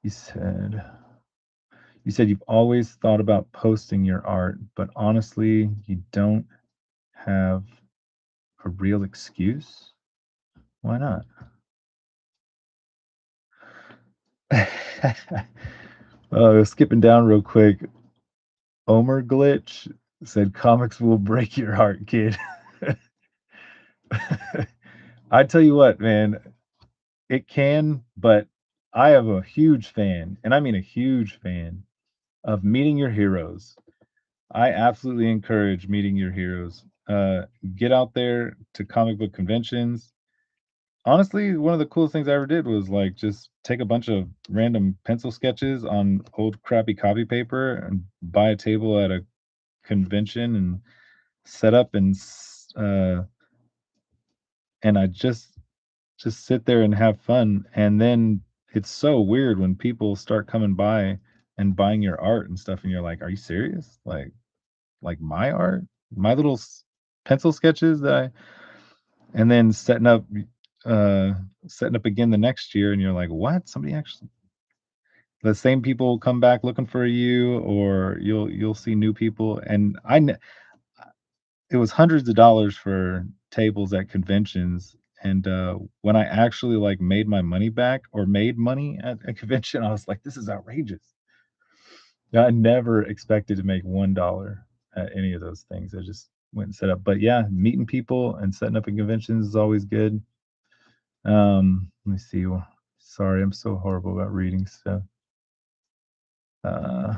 you said you said you've always thought about posting your art, but honestly, you don't have a real excuse. Why not? Skipping down real quick. Omer Glitch said comics will break your heart, kid. I tell you what, man, it can, but I am a huge fan, and I mean a huge fan of meeting your heroes. I absolutely encourage meeting your heroes. Get out there to comic book conventions. Honestly, one of the coolest things I ever did was like just take a bunch of random pencil sketches on old crappy copy paper and buy a table at a convention and set up and I just sit there and have fun. And then it's so weird when people start coming by and buying your art and stuff, and you're like, "Are you serious? Like my art, my little pencil sketches that I," and then uh, setting up again the next year, and you're like, "What? Somebody actually." The same people come back looking for you, or you'll see new people, and it was hundreds of dollars for tables at conventions. And when I actually like made my money back or made money at a convention, I was like, "This is outrageous." I never expected to make $1 at any of those things. I just went and set up. But yeah, meeting people and setting up in conventions is always good. Let me see. Sorry, I'm so horrible about reading stuff. Uh,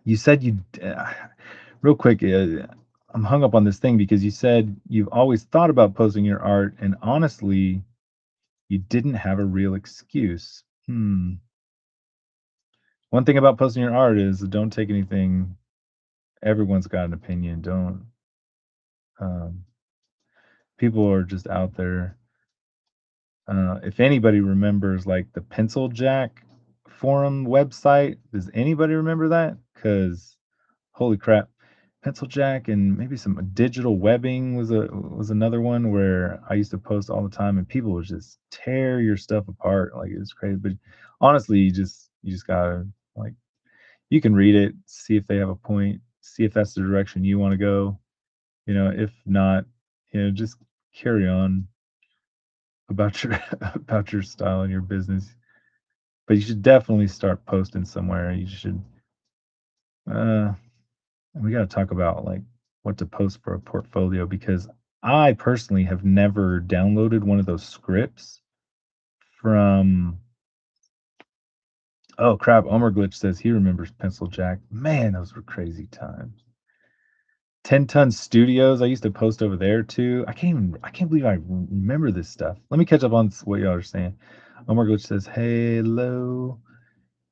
you said real quick. I'm hung up on this thing because you said you've always thought about posting your art, and honestly, you didn't have a real excuse. One thing about posting your art is don't take anything everyone's got an opinion. Don't um, people are just out there. If anybody remembers like the Pencil Jack forum website, does anybody remember that? Because holy crap, Pencil Jack and maybe some digital webbing was another one where I used to post all the time, and people would just tear your stuff apart like it was crazy. But honestly, you just gotta like you can read it, see if they have a point, see if that's the direction you want to go. If not, just carry on about your about your style and your business. But you should definitely start posting somewhere. You should uh we got to talk about like what to post for a portfolio because I personally have never downloaded one of those scripts from oh crap, Omar Glitch says he remembers Pencil Jack. Man, those were crazy times. 10 Ton Studios, I used to post over there too. I can't believe I remember this stuff. Let me catch up on what y'all are saying. Omar Glitch says, hello.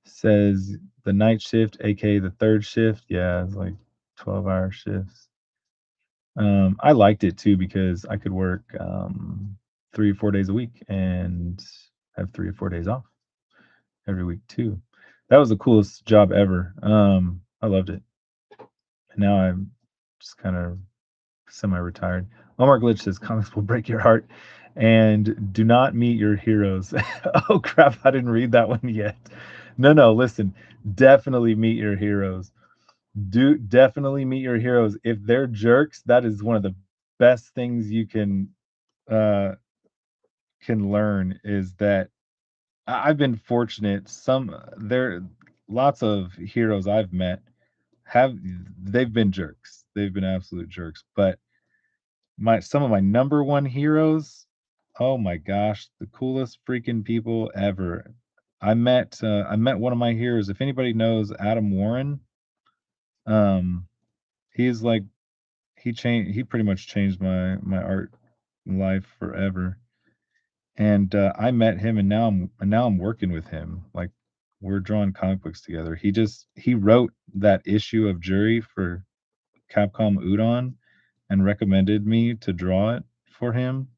Says the night shift, aka the third shift. Yeah, it's like 12-hour shifts. I liked it too because I could work 3 or 4 days a week and have 3 or 4 days off every week too. That was the coolest job ever. I loved it. And now I'm just kind of semi-retired. Omar Glitch says comics will break your heart and do not meet your heroes. Oh crap, I didn't read that one yet. No, listen. Definitely meet your heroes. Do definitely meet your heroes. If they're jerks, that is one of the best things you uh can learn is that I've been fortunate. There lots of heroes I've met have they've been jerks. They've been absolute jerks. But my some of my number one heroes, oh my gosh, the coolest freaking people ever. I met one of my heroes. If anybody knows Adam Warren, um, he's like he pretty much changed my art life forever. And I met him, and now I'm working with him. Like we're drawing comic books together. He wrote that issue of Jury for Capcom Udon and recommended me to draw it for him.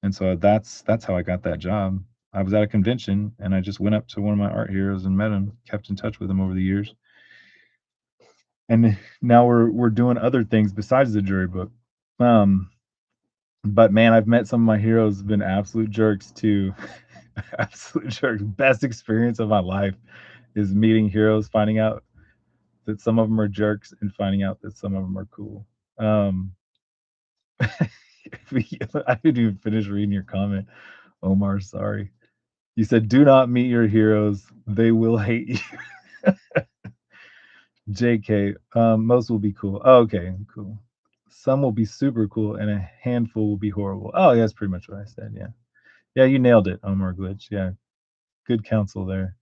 And so that's how I got that job. I was at a convention and I just went up to one of my art heroes and met him, kept in touch with him over the years. And now we're doing other things besides the jury book. Um, but man, I've met some of my heroes have been absolute jerks too. Absolute jerks. Best experience of my life is meeting heroes, finding out that some of them are jerks and finding out that some of them are cool. Um, I didn't even finish reading your comment, Omar. Sorry. You said, "Do not meet your heroes; they will hate you." JK, most will be cool. Oh, okay, cool. Some will be super cool, and a handful will be horrible. Oh, yeah, that's pretty much what I said. Yeah, yeah, you nailed it, Omar Glitch. Yeah, good counsel there.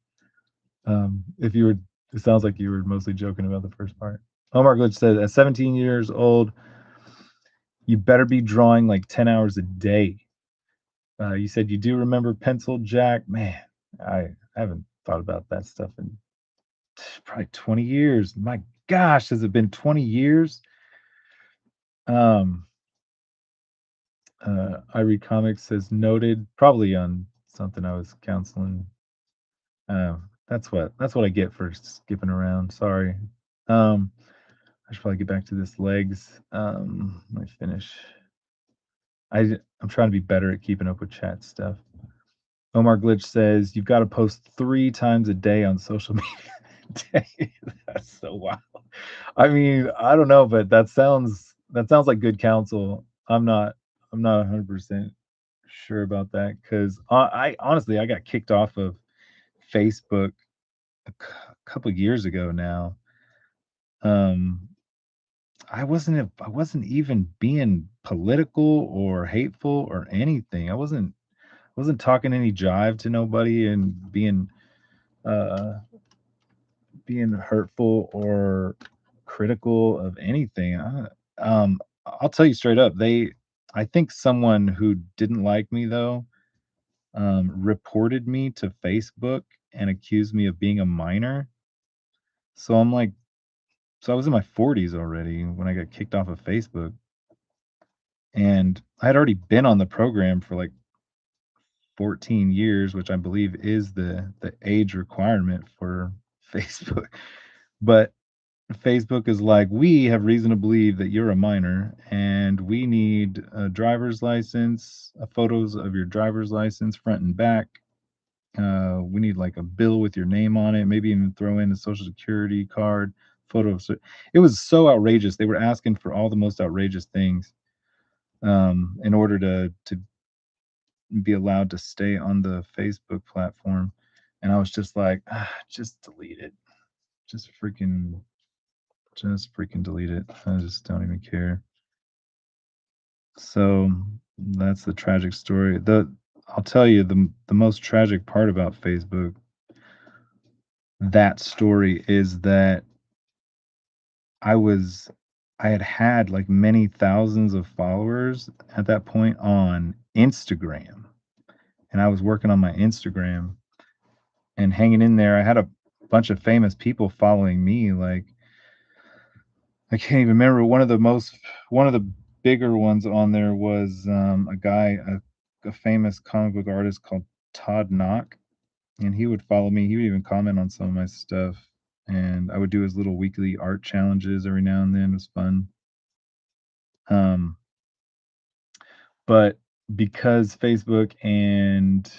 If you were, it sounds like you were mostly joking about the first part. Omar Glitch said, at 17 years old, you better be drawing like 10 hours a day. You said you do remember Pencil Jack. Man, I haven't thought about that stuff in probably 20 years. My gosh, has it been 20 years? Um, I read comics says noted, probably on something I was counseling. That's what I get for skipping around. Sorry. Um, I should probably get back to this legs. Let me finish. I'm trying to be better at keeping up with chat stuff. Omar Glitch says you've got to post 3 times a day on social media. That's so wild. I mean, I don't know, but that sounds like good counsel. I'm not 100% sure about that because I honestly I got kicked off of Facebook a couple years ago now. Um, I wasn't even being political or hateful or anything. I wasn't talking any jive to nobody and uh being hurtful or critical of anything. I'll tell you straight up, I think someone who didn't like me though, reported me to Facebook and accused me of being a minor. So I'm like, So I was in my 40s already when I got kicked off of Facebook, and I had already been on the program for like 14 years, which I believe is the age requirement for Facebook. But Facebook is like, "We have reason to believe that you're a minor, and we need a driver's license, photos of your driver's license front and back. We need like a bill with your name on it, maybe even throw in a social security card, photo of." It was so outrageous. They were asking for all the most outrageous things in order to be allowed to stay on the Facebook platform. And I was just like, just delete it. Just freaking delete it. I just don't even care. So that's the tragic story. I'll tell you the most tragic part about Facebook, that story is that I was I had like many thousands of followers at that point on Instagram, and I was working on my Instagram and hanging in there. I had a bunch of famous people following me. Like I can't even remember one of the bigger ones on there was a guy, a famous comic book artist called Todd Knock, and he would follow me. He would even comment on some of my stuff, and I would do his little weekly art challenges every now and then. It was fun. Um, but because Facebook and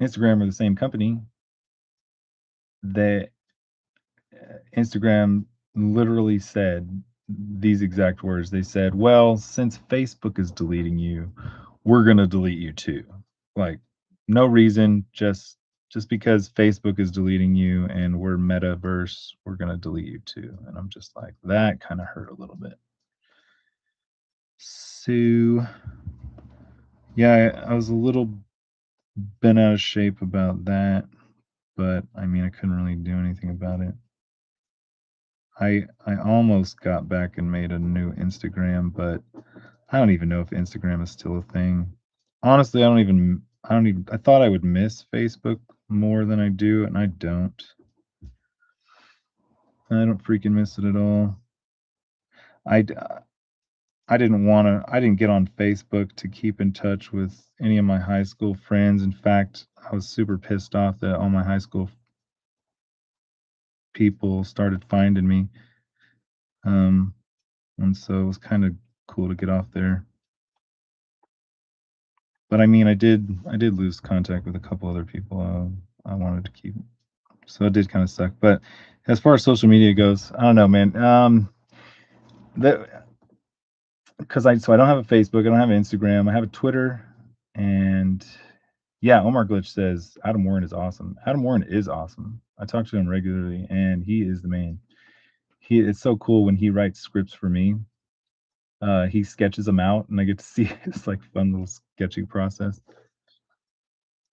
Instagram are the same company, that Instagram literally said these exact words. They said, "Well, since Facebook is deleting you, we're gonna delete you too." Like, no reason, just because Facebook is deleting you and we're metaverse, we're gonna delete you too. And I'm just like, that kind of hurt a little bit. So yeah, I was a little bent out of shape about that, but I mean, I couldn't really do anything about it. I almost got back and made a new Instagram, but I don't even know if Instagram is still a thing. Honestly, I don't even I thought I would miss Facebook more than I do, and I don't. I don't freaking miss it at all. I d I didn't get on Facebook to keep in touch with any of my high school friends. In fact, I was super pissed off that all my high school people started finding me, um, and so it was kinda cool to get off there. But I mean, I did lose contact with a couple other people, I wanted to keep, so it did kinda suck. But as far as social media goes, I don't know, man. The 'Cause I don't have a Facebook, I don't have an Instagram, I have a Twitter, and yeah, Omar Glitch says Adam Warren is awesome. Adam Warren is awesome. I talk to him regularly, and he is the man. It's so cool when he writes scripts for me. He sketches them out, and I get to see his, like, fun little sketching process.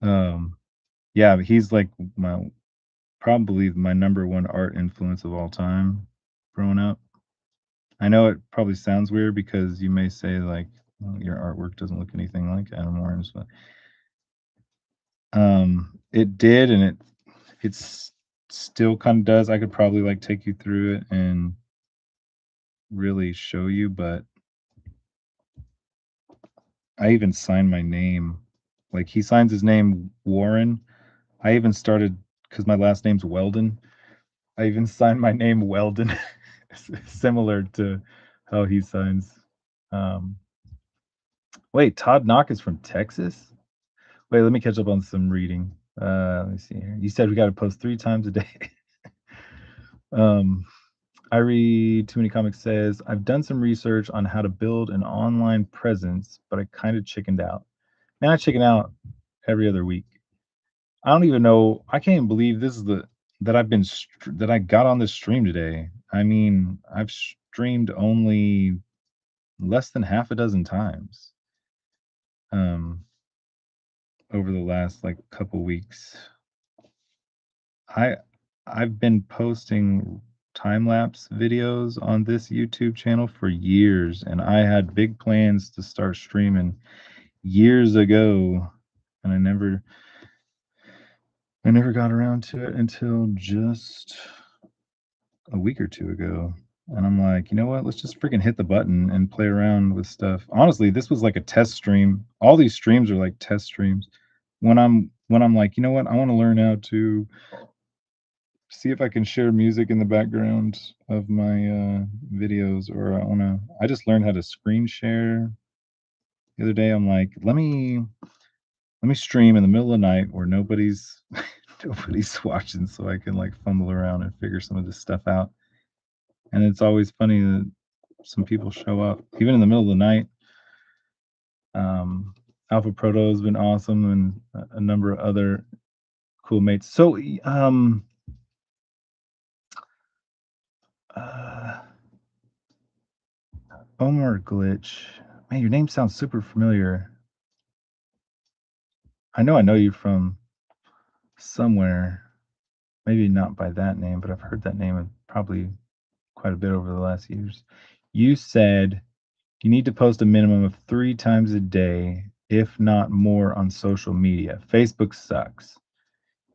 Um, yeah, but he's, like, my probably my number 1 art influence of all time growing up. I know it probably sounds weird because you may say, like, "Well, your artwork doesn't look anything like Adam Warren's," but, it did, and it's still kinda does. I could probably, like, take you through it and really show you, but I even signed my name. Like, he signs his name Warren. I even started because my last name's Weldon. I even signed my name Weldon, similar to how he signs. Um, wait, Todd Knock is from Texas? Wait, let me catch up on some reading. Let me see here. You said we gotta post 3 times a day. Um, I read Too Many Comics says, "I've done some research on how to build an online presence, but I kinda chickened out." Man, I chicken out every other week. I don't even know, I can't even believe this is the that I've been that I got on this stream today. I mean, I've streamed only less than half a dozen times, um, over the last, like, couple weeks. I I've been posting time-lapse videos on this YouTube channel for years, and I had big plans to start streaming years ago, and I never got around to it until just a week or 2 ago. And I'm like, you know what? Let's just freaking hit the button and play around with stuff. Honestly, this was like a test stream. All these streams are like test streams. When I'm like, you know what? I want to learn how to see if I can share music in the background of my videos, or I just learned how to screen share the other day. I'm like, let me stream in the middle of the night where nobody's nobody's watching, so I can like fumble around and figure some of this stuff out. And it's always funny that some people show up even in the middle of the night. Alpha Proto has been awesome, and a number of other cool mates. So, uh, Omar Glitch, man, your name sounds super familiar. I know you from somewhere. Maybe not by that name, but I've heard that name probably quite a bit over the last years. You said you need to post a minimum of 3 times a day, if not more, on social media. Facebook sucks.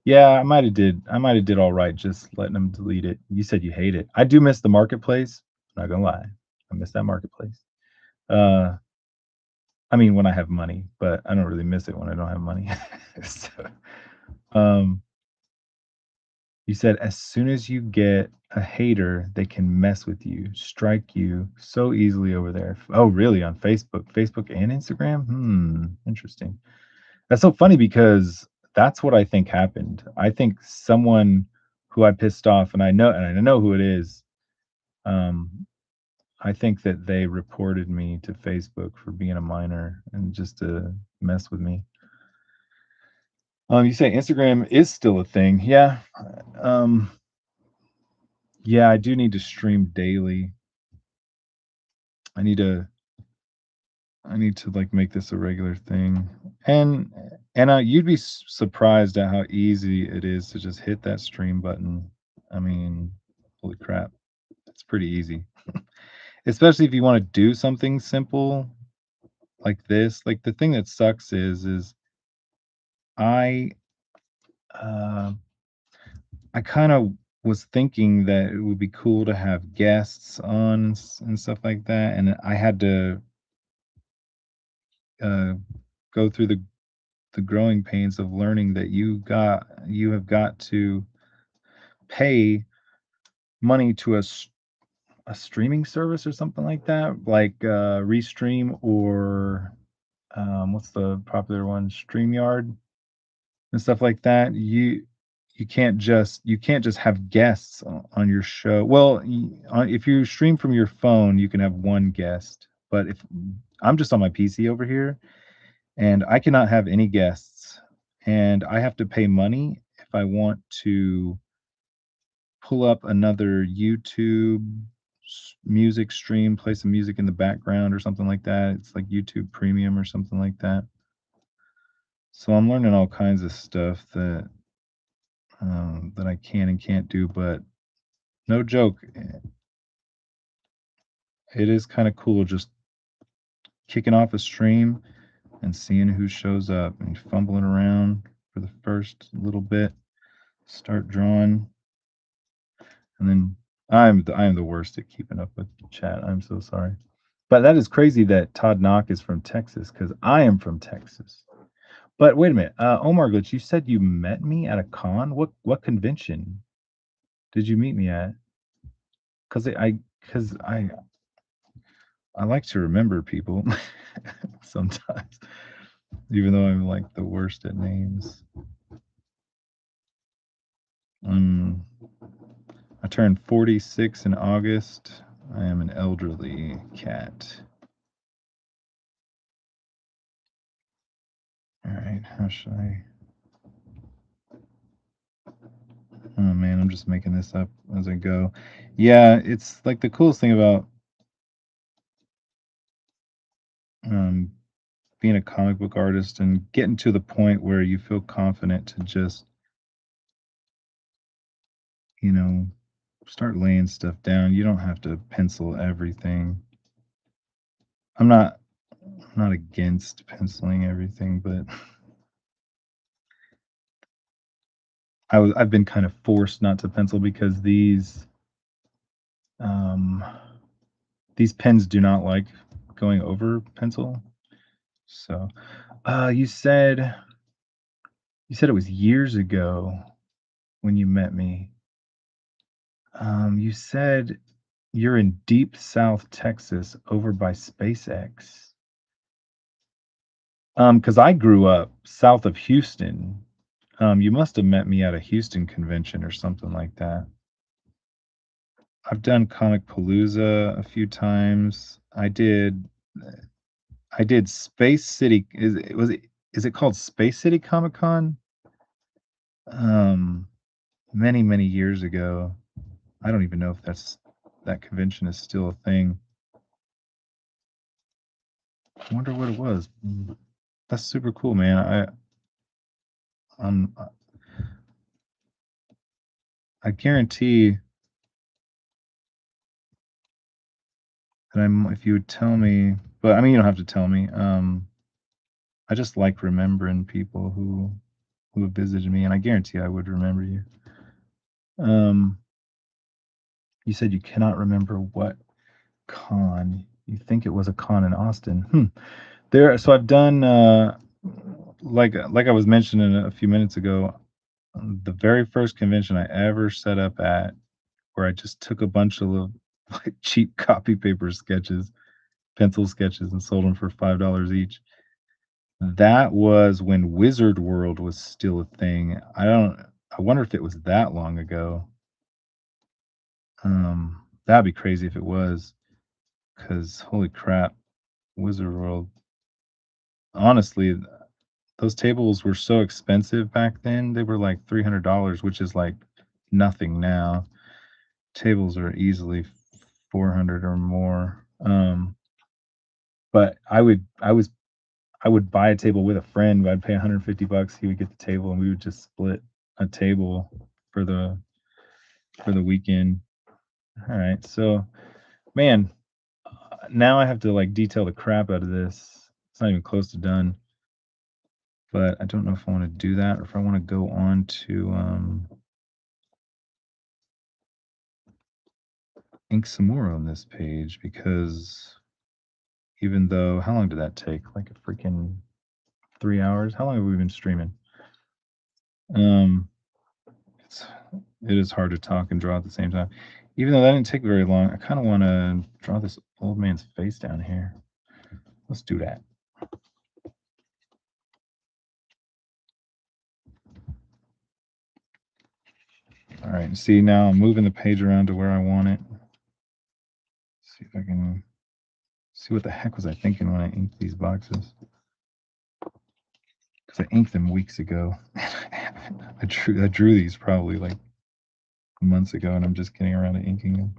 Yeah, I might have did all right just letting them delete it. You said you hate it. I do miss the marketplace, not gonna lie. I miss that marketplace. Uh, I mean, when I have money, but I don't really miss it when I don't have money. So, um, you said as soon as you get a hater, they can mess with you, strike you so easily over there. Oh, really? On Facebook? Facebook and Instagram? Interesting. That's so funny because that's what I think happened. I think someone who I pissed off, and I know who it is. Um, I think that they reported me to Facebook for being a minor and just to mess with me. You say Instagram is still a thing. Yeah. Um, yeah, I do need to stream daily. I need to like make this a regular thing. And you'd be surprised at how easy it is to just hit that stream button. I mean, holy crap. It's pretty easy. Especially if you want to do something simple like this. Like the thing that sucks is I uh I kind of was thinking that it would be cool to have guests on and stuff like that, and I had to uh go through the growing pains of learning that you have got to pay money to a streaming service or something like that, like Restream, or what's the popular one, StreamYard and stuff like that. You can't just have guests on your show. Well, if you stream from your phone, you can have one guest, but if I'm just on my PC over here, and I cannot have any guests, and I have to pay money if I want to pull up another YouTube music stream, play some music in the background or something like that. It's like YouTube Premium or something like that. So I'm learning all kinds of stuff that I can and can't do, but no joke, it is kind of cool just kicking off a stream and seeing who shows up and fumbling around for the first little bit, start drawing. And then I am the worst at keeping up with chat. I'm so sorry. But that is crazy that Todd Knock is from Texas, because I am from Texas. But wait a minute, Omar Glitch, you said you met me at a con. What convention did you meet me at? Because I like to remember people sometimes, even though I'm like the worst at names. Um, I turned 46 in August. I am an elderly cat. All right, how should I? Oh man, I'm just making this up as I go. Yeah, it's like the coolest thing about um, being a comic book artist and getting to the point where you feel confident to just, you know, start laying stuff down. You don't have to pencil everything. I'm not against penciling everything, but I've been kind of forced not to pencil because Um, these pens do not like going over pencil. So, you said it was years ago when you met me. You said you're in deep South Texas over by SpaceX. Because I grew up south of Houston. You must have met me at a Houston convention or something like that. I've done Comic Palooza a few times. I did Space City. Is it called Space City Comic Con? Um, many, many years ago. I don't even know if that convention is still a thing. I wonder what it was. That's super cool, man. Um, I I guarantee that if you would tell me, but I mean, you don't have to tell me. I just like remembering people who have visited me, and I guarantee I would remember you. Um, you said you cannot remember what con. You think it was a con in Austin. So I've done like I was mentioning a few minutes ago, the very first convention I ever set up at, where I just took a bunch of little like cheap copy paper sketches, pencil sketches, and sold them for $5 each. That was when Wizard World was still a thing. I wonder if it was that long ago. That'd be crazy if it was, because holy crap, Wizard World. Honestly, those tables were so expensive back then. They were like $300, which is like nothing now. Tables are easily 400 or more. But I would buy a table with a friend. I'd pay 150 bucks. He would get the table, and we would just split a table for the weekend. All right, so man, now I have to like detail the crap out of this. It's not even close to done, but I don't know if I want to do that or if I want to go on to ink some more on this page, because even though, how long did that take? Like a freaking 3 hours? How long have we been streaming? Um, it's it is hard to talk and draw at the same time. Even though that didn't take very long, I kind of want to draw this old man's face down here. Let's do that. All right. See, now I'm moving the page around to where I want it. See if I can see what the heck was I thinking when I inked these boxes. Because I inked them weeks ago. I drew these probably like months ago, and I'm just getting around to inking them.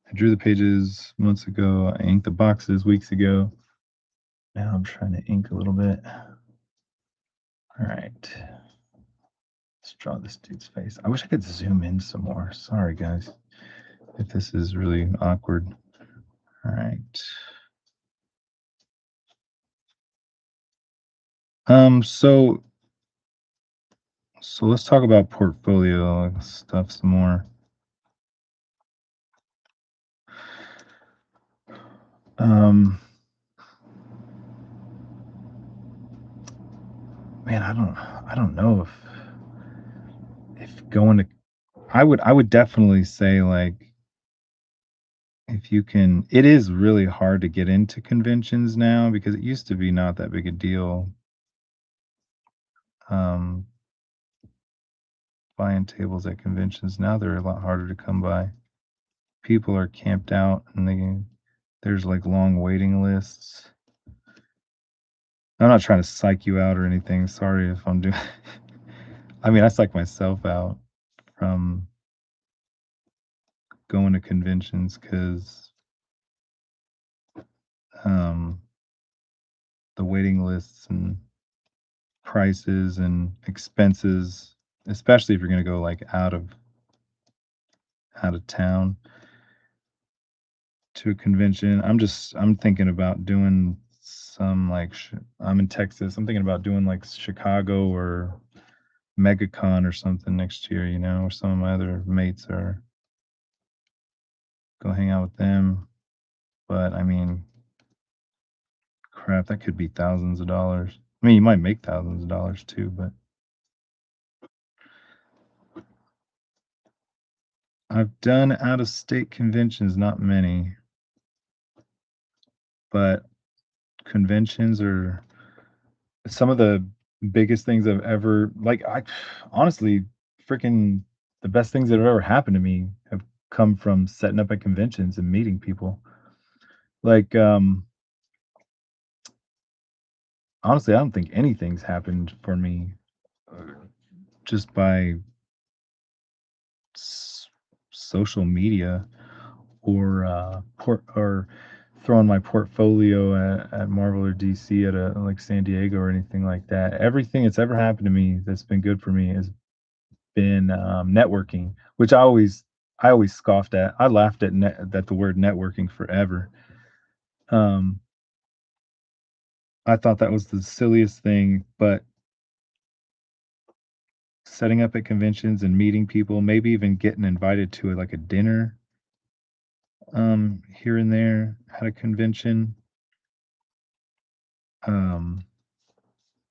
I drew the pages months ago. I inked the boxes weeks ago. Now I'm trying to ink a little bit. All right. Let's draw this dude's face. I wish I could zoom in some more. Sorry, guys, if this is really awkward. All right. So let's talk about portfolio stuff some more. Um, man, I don't know if going to I would definitely say, like, if you can, it is really hard to get into conventions now because it used to be not that big a deal. Um, buying tables at conventions now, they're a lot harder to come by. People are camped out, and there's like long waiting lists. I'm not trying to psych you out or anything. Sorry if I'm doing. I mean, I psych myself out from going to conventions because um, the waiting lists and prices and expenses, especially if you're going to go like out of town to a convention. I'm thinking about doing some like I'm in Texas. I'm thinking about doing like Chicago or MegaCon or something next year, where some of my other mates are. go hang out with them. But I mean, crap, that could be thousands of dollars. I mean, you might make thousands of dollars too, but I've done out of state conventions, not many, but conventions are some of the biggest things I've ever like I honestly freaking the best things that have ever happened to me have come from setting up at conventions and meeting people. Like honestly, I don't think anything's happened for me uh, just by s- social media or or throwing my portfolio at Marvel or DC at a like San Diego or anything like that. Everything that's ever happened to me that's been good for me has been networking, which I always scoffed at. I laughed at the word networking forever. Um, I thought that was the silliest thing, but setting up at conventions and meeting people, maybe even getting invited to like a dinner here and there at a convention. Um,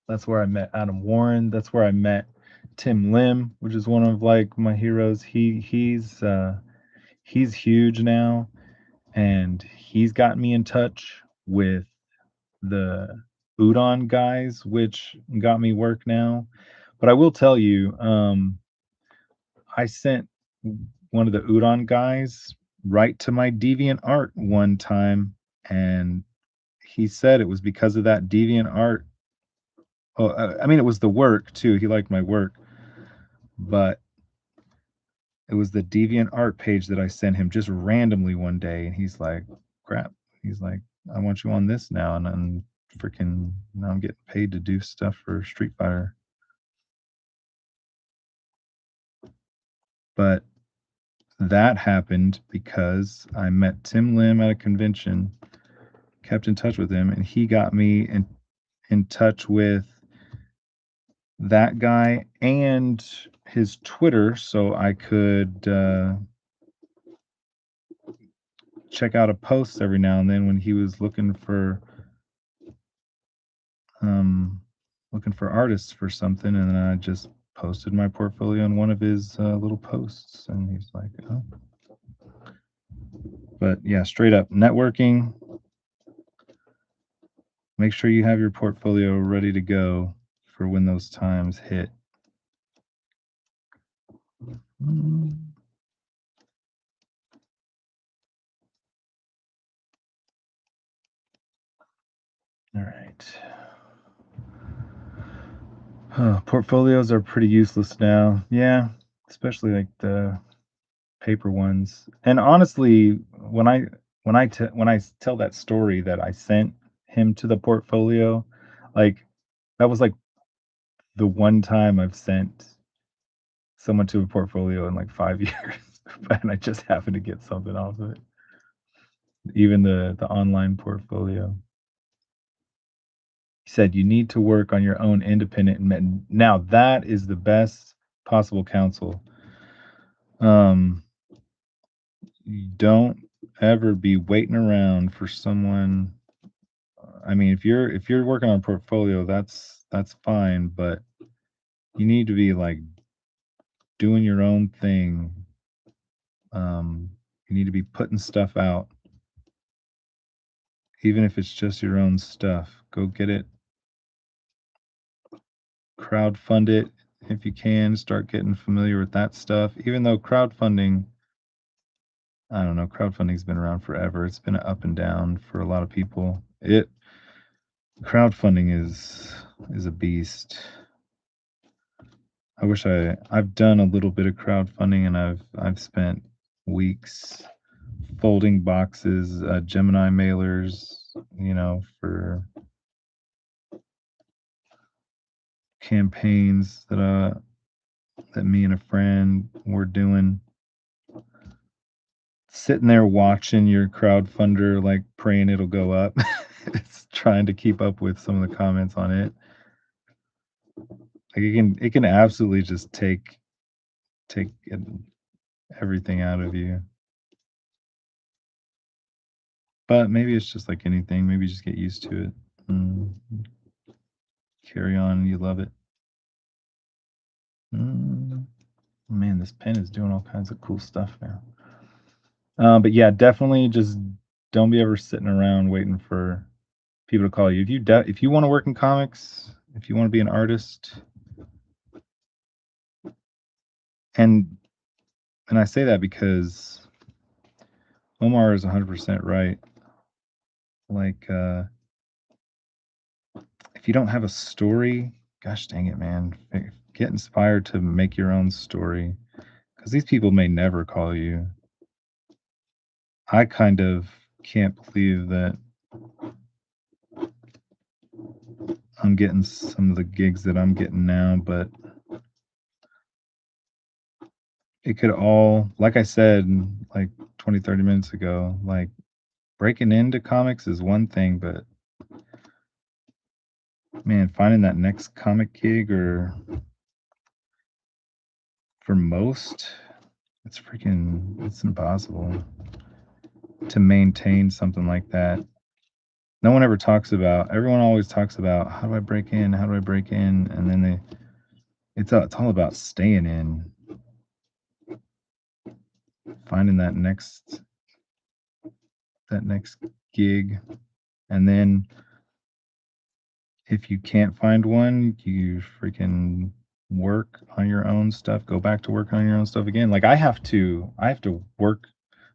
that's where I met Adam Warren. That's where I met Tim Lim, which is one of like my heroes. He's huge now, and he's got me in touch with the Udon guys, which got me work now. But I will tell you, I sent one of the Udon guys right to my DeviantArt one time, and he said it was because of that DeviantArt. Oh, I mean, it was the work too. He liked my work, but it was the DeviantArt page that I sent him just randomly one day, and he's like, "Crap." He's like, "I want you on this now," and I'm freaking now I'm getting paid to do stuff for Street Fighter. But that happened because I met Tim Lim at a convention, kept in touch with him, and he got me in touch with that guy and his Twitter so I could check out a post every now and then when he was um, looking for artists for something, and then I just posted my portfolio on one of his little posts, and he's like, "Oh," but yeah, straight up networking. Make sure you have your portfolio ready to go for when those times hit. Mm, all right. Portfolios are pretty useless now. Yeah, especially like the paper ones. And honestly, when I tell that story that I sent him to the portfolio, like that was like the one time I've sent someone to a portfolio in like 5 years, and I just happened to get something off of it. Even the online portfolio. He said you need to work on your own independent now that is the best possible counsel. Um, don't ever be waiting around for someone. I mean, if you're working on a portfolio, that's fine, but you need to be like doing your own thing. You need to be putting stuff out, even if it's just your own stuff. Go get it, crowdfund it if you can. Start getting familiar with that stuff. Even though crowdfunding, I don't know, crowdfunding's been around forever. It's been up and down for a lot of people. It crowdfunding is a beast. I've done a little bit of crowdfunding, and I've spent weeks folding boxes, Gemini mailers, for campaigns that me and a friend were doing. Sitting there watching your crowdfunder, like praying it'll go up. It's trying to keep up with some of the comments on it. Like it can absolutely just take everything out of you. But maybe it's just like anything. Maybe just get used to it. Mm, carry on. You love it. Mm, man, this pen is doing all kinds of cool stuff now. But yeah, definitely just don't be ever sitting around waiting for people to call you. If you want to work in comics, if you want to be an artist, and I say that because Omar is 100% right. Like, if you don't have a story, gosh dang it, man, get inspired to make your own story because these people may never call you. I kind of can't believe that I'm getting some of the gigs that I'm getting now, but it could all, like I said, like 20, 30 minutes ago, like breaking into comics is one thing, but man, finding that next comic gig or for most, it's impossible to maintain something like that. No one ever talks about, everyone always talks about how do I break in? How do I break in? And then it's all about staying in, finding that next gig. And then if you can't find one, you freaking work on your own stuff, go back to work on your own stuff again. Like I have to work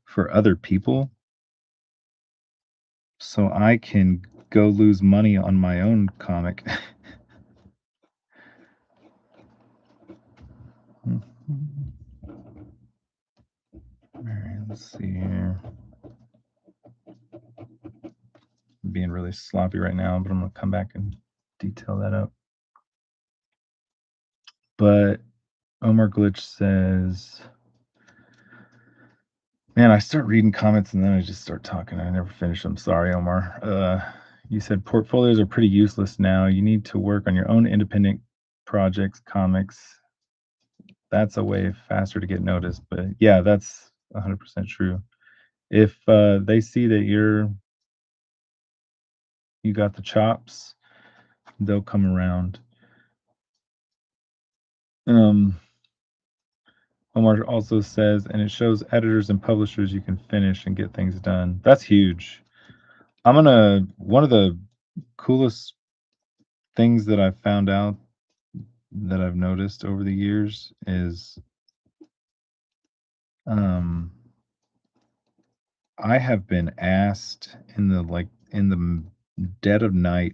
for other people so I can go lose money on my own comic. All right, let's see here. I'm being really sloppy right now, but I'm gonna come back and detail that up. But Omar Glitch says, man, I start reading comments and then I just start talking. I never finish them. Sorry, Omar. You said portfolios are pretty useless now. You need to work on your own independent projects, comics. That's a way faster to get noticed. But yeah, that's 100% true. If they see that you got the chops, they'll come around. Um, Omar also says, and it shows editors and publishers you can finish and get things done. That's huge. One of the coolest things that I've found out that I've noticed over the years is um, I have been asked in the dead of night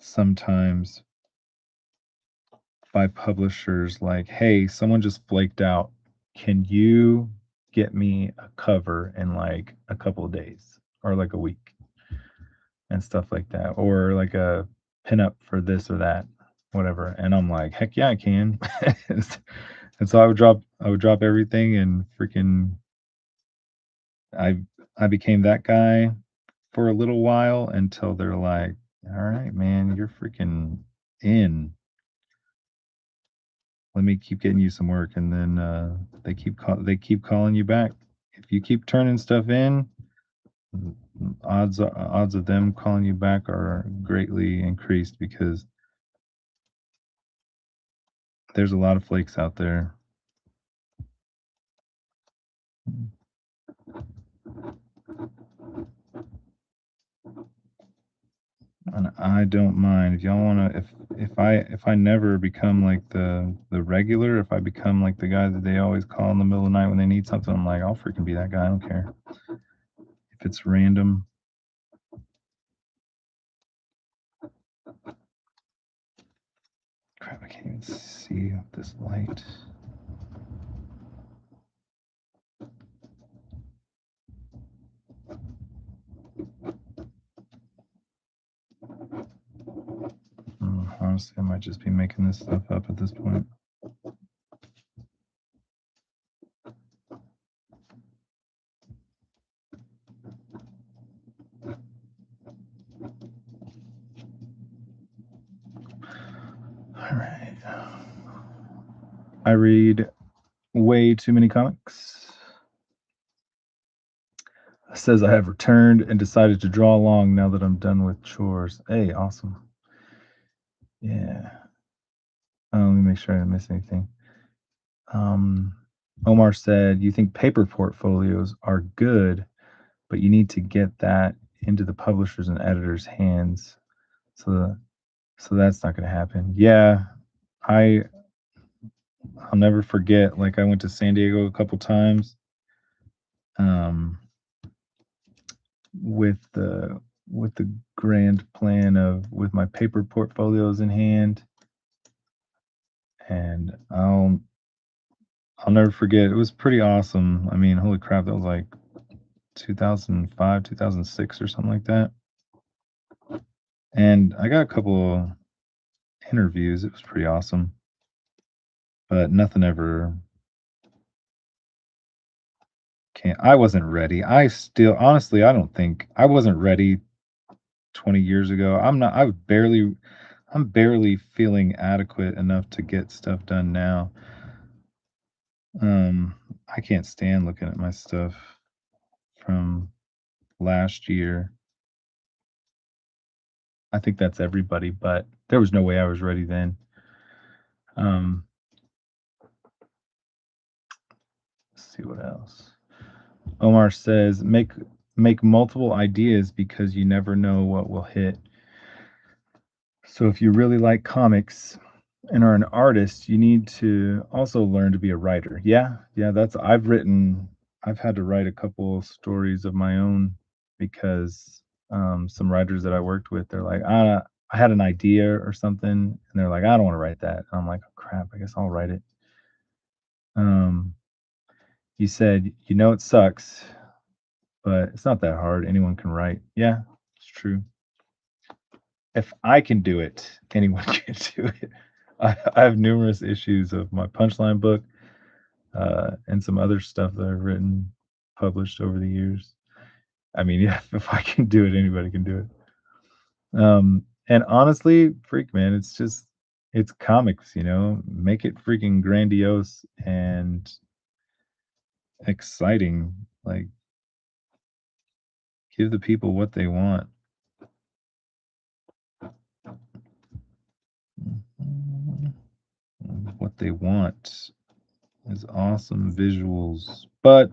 sometimes by publishers like, "Hey, someone just flaked out. Can you get me a cover in like a couple of days or like a week?" And stuff like that, or like a pinup for this or that, whatever. And I'm like, "Heck yeah, I can." And so I would drop everything and freaking I I became that guy for a little while until they're like, "All right, man, you're freaking in. Let me keep getting you some work." And then they keep calling you back. If you keep turning stuff in, odds of them calling you back are greatly increased because there's a lot of flakes out there. And I don't mind if y'all want to. If I never become like the regular, if I become like the guy that they always call in the middle of the night when they need something, I'm like, I'll freaking be that guy. I don't care if it's random. Crap, I can't even see this light. Honestly, I might just be making this stuff up at this point. All right. I read way too many comics. says I have returned and decided to draw along now that I'm done with chores. Hey, awesome. Yeah. Let me make sure I didn't miss anything. Um, Omar said, "You think paper portfolios are good, but you need to get that into the publishers and editors' hands. So, so that's not going to happen." Yeah, I I'll never forget. Like I went to San Diego a couple times, um, with the grand plan of with my paper portfolios in hand, and I'll never forget. It was pretty awesome. I mean, holy crap, that was like 2005, 2006 or something like that. And I got a couple interviews. It was pretty awesome, but nothing ever came. I wasn't ready. I still, honestly, I don't think I wasn't ready 20 years ago. I'm not, I'm barely feeling adequate enough to get stuff done now. I can't stand looking at my stuff from last year. I think that's everybody, but there was no way I was ready then. Um, let's see what else. Omar says, make multiple ideas because you never know what will hit. So if you really like comics and are an artist, you need to also learn to be a writer. Yeah, yeah, that's I've had to write a couple stories of my own because some writers that I worked with, they're like, I had an idea or something, and they're like, I don't want to write that. And I'm like, oh, crap, I guess I'll write it. Um, you said, it sucks, but it's not that hard. Anyone can write. Yeah, it's true. If I can do it, anyone can do it. I have numerous issues of my Punchline book, and some other stuff that I've written, published over the years. I mean, yeah, if I can do it, anybody can do it. And honestly, freak man, it's comics, make it freaking grandiose and exciting. Like, give the people what they want. What they want is awesome visuals, but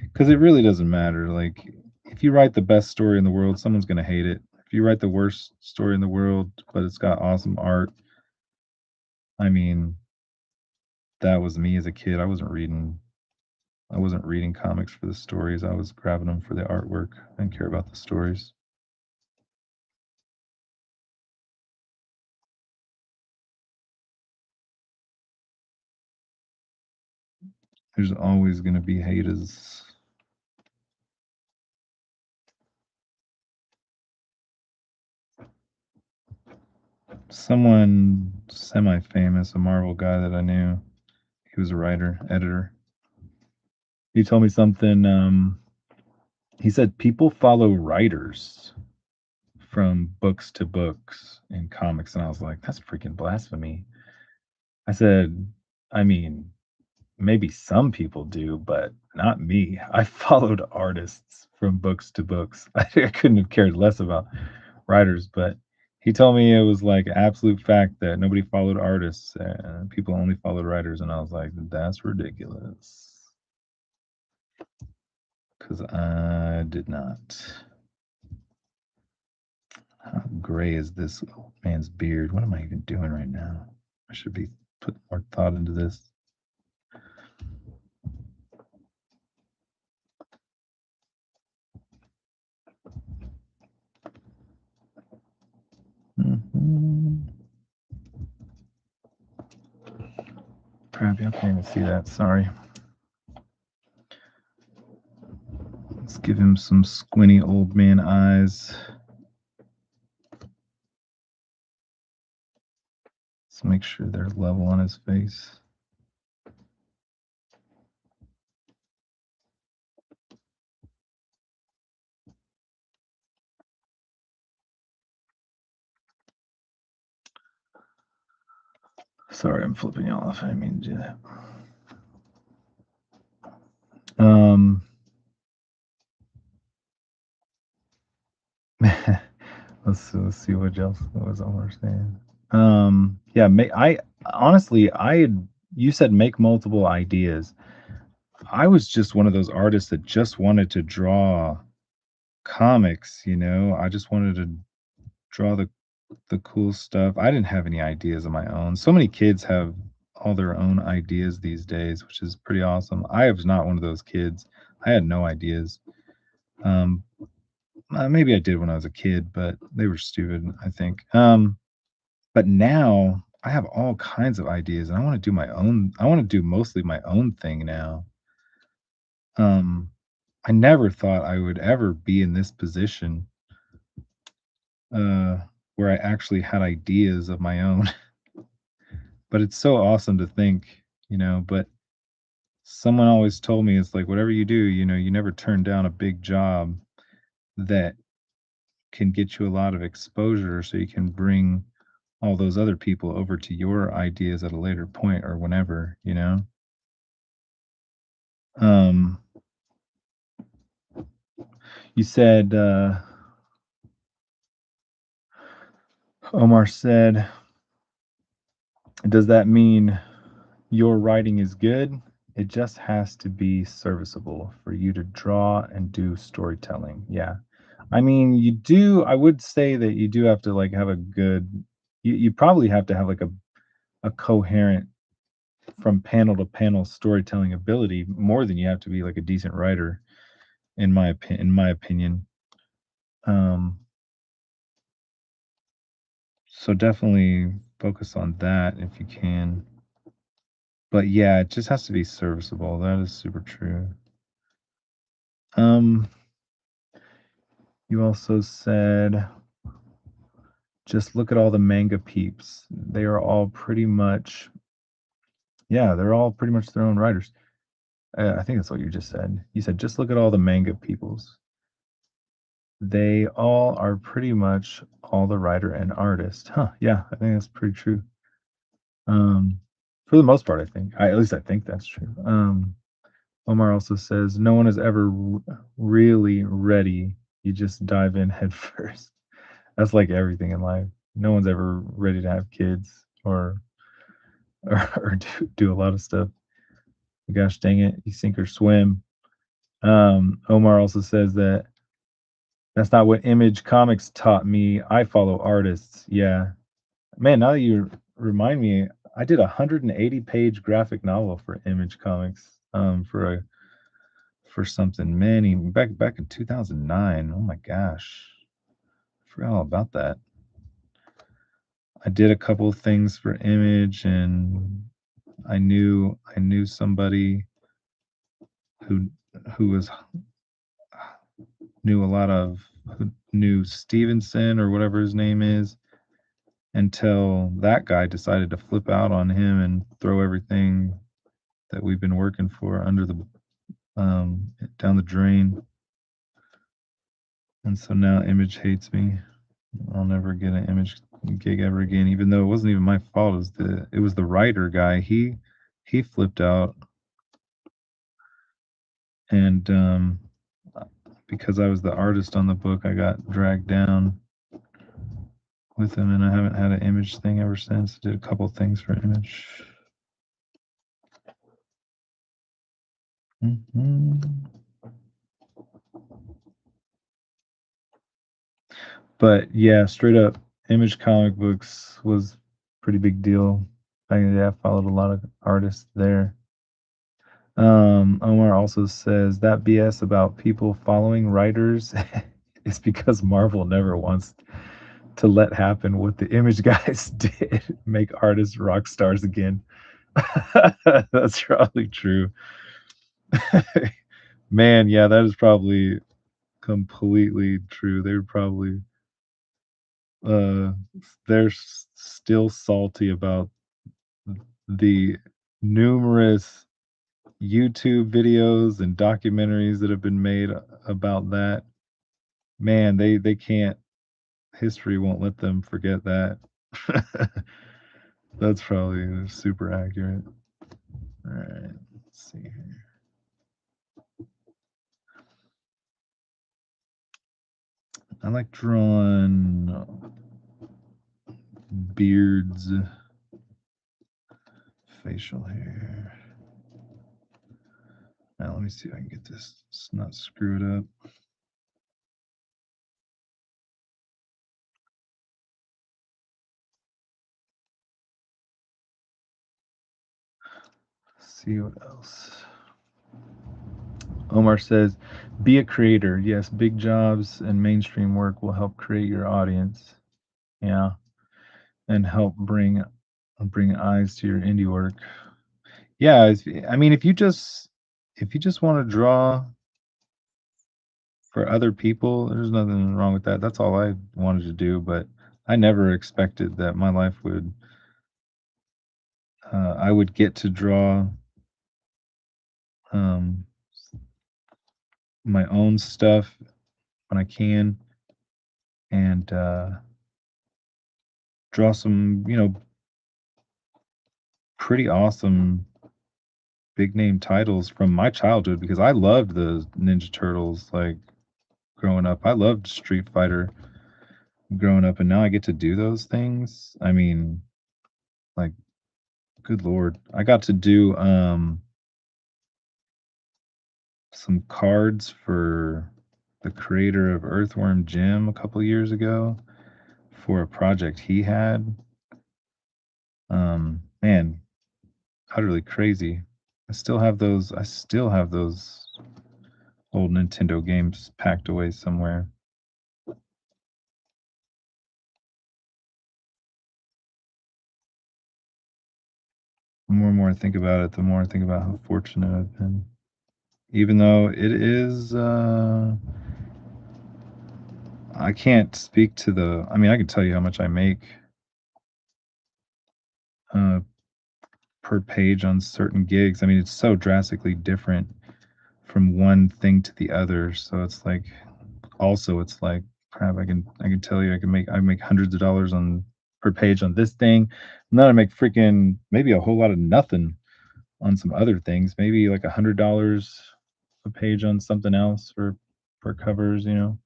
because it really doesn't matter. Like, if you write the best story in the world, someone's gonna hate it. If you write the worst story in the world, but it's got awesome art, I mean, that was me as a kid. I wasn't reading comics for the stories. I was grabbing them for the artwork. I didn't care about the stories. There's always gonna be haters. Someone semi-famous, a Marvel guy that I knew, he was a writer, editor. He told me something. He said people follow writers from books to books in comics, and I was like, "That's freaking blasphemy." I said, "I mean, maybe some people do, but not me. I followed artists from books to books. I couldn't have cared less about writers, but he told me it was like absolute fact that nobody followed artists and people only followed writers, and I was like, "That's ridiculous." Because I did not. How gray is this old man's beard? What am I even doing right now? I should be putting more thought into this. Mhm. Crap, y'all can't even see that. Sorry. Let's give him some squinty old man eyes. Let's make sure they're level on his face. Sorry, I'm flipping you off. I didn't mean to do that. let's see what else was Omar saying. Yeah, I honestly, you said make multiple ideas. I was just one of those artists that just wanted to draw comics, you know. I just wanted to draw the cool stuff. I didn't have any ideas of my own. So many kids have all their own ideas these days, which is pretty awesome. I was not one of those kids. I had no ideas. Um, maybe I did when I was a kid, but they were stupid, I think. But now I have all kinds of ideas, and I want to do my own. I want to do mostly my own thing now. Um, I never thought I would ever be in this position, uh, where I actually had ideas of my own. But it's so awesome to think, you know. But someone always told me it's like whatever you do, you know, you never turn down a big job that can get you a lot of exposure, so you can bring all those other people over to your ideas at a later point or whenever, you know. Um, you said Omar said, does that mean your writing is good? It just has to be serviceable for you to draw and do storytelling. Yeah. I mean, I would say that you do have to like have a good, you probably have to have like a coherent from panel to panel storytelling ability more than you have to be like a decent writer, in my opinion. Um, so definitely focus on that if you can. But yeah, it just has to be serviceable. That is super true. Um, you also said just look at all the manga peeps. They are all pretty much, yeah, they're all pretty much their own writers. I think that's what you just said. You said just look at all the manga peoples. They all are pretty much all the writer and artist. Huh? Yeah, I think that's pretty true. Um, for the most part, I think. At least I think that's true. Omar also says no one is ever really ready. You just dive in head first. That's like everything in life. No one's ever ready to have kids or do a lot of stuff. Gosh dang it, you sink or swim. Omar also says that that's not what Image Comics taught me. I follow artists. Yeah, man. Now that you remind me, I did a 180-page graphic novel for Image Comics. For something many back in 2009. Oh my gosh, I forgot all about that. I did a couple things for Image, and I knew somebody who who was knew a lot of who knew Stevenson or whatever his name is until that guy decided to flip out on him and throw everything that we've been working for under the down the drain. And so now Image hates me. I'll never get an Image gig ever again, even though it wasn't even my fault. It was the writer guy. He flipped out, and because I was the artist on the book, I got dragged down with him, and I haven't had an Image thing ever since. Did a couple things for Image. Mhm. But yeah, straight up, Image comic books was pretty big deal. I followed a lot of artists there. Omar also says that BS about people following writers is because Marvel never wants to let happen what the Image guys did, make artists rock stars again. That's probably true. Man, yeah, that is probably completely true. They're probably uh still salty about the numerous YouTube videos and documentaries that have been made about that. Man, they can't, history won't let them forget that. That's probably super accurate. All right, let's see here. I like drawing beards, facial hair. Now let me see if I can get this not screwed up. See what else. Omar says, be a creator. Yes, big jobs and mainstream work will help create your audience. Yeah. And help bring eyes to your indie work. Yeah, I mean if you just want to draw for other people, there's nothing wrong with that. That's all I wanted to do, but I never expected that my life would I would get to draw um my own stuff when I can and draw some, pretty awesome big name titles from my childhood because I loved the Ninja Turtles like growing up. I loved Street Fighter growing up and now I get to do those things. I mean, like good lord. I got to do some cards for the creator of Earthworm Jim a couple years ago for a project he had. Man, utterly crazy. I still have those old Nintendo games packed away somewhere. The more and more I think about it, the more I think about how fortunate I've been. Even though it is I can't speak to I mean, I can tell you how much I make uh per page on certain gigs. I mean, it's so drastically different from one thing to the other. So it's like also it's like crap, I can tell you I make hundreds of dollars on per page on this thing. And then I make freaking maybe a whole lot of nothing on some other things. Maybe like $100 a page on something else for covers, you know.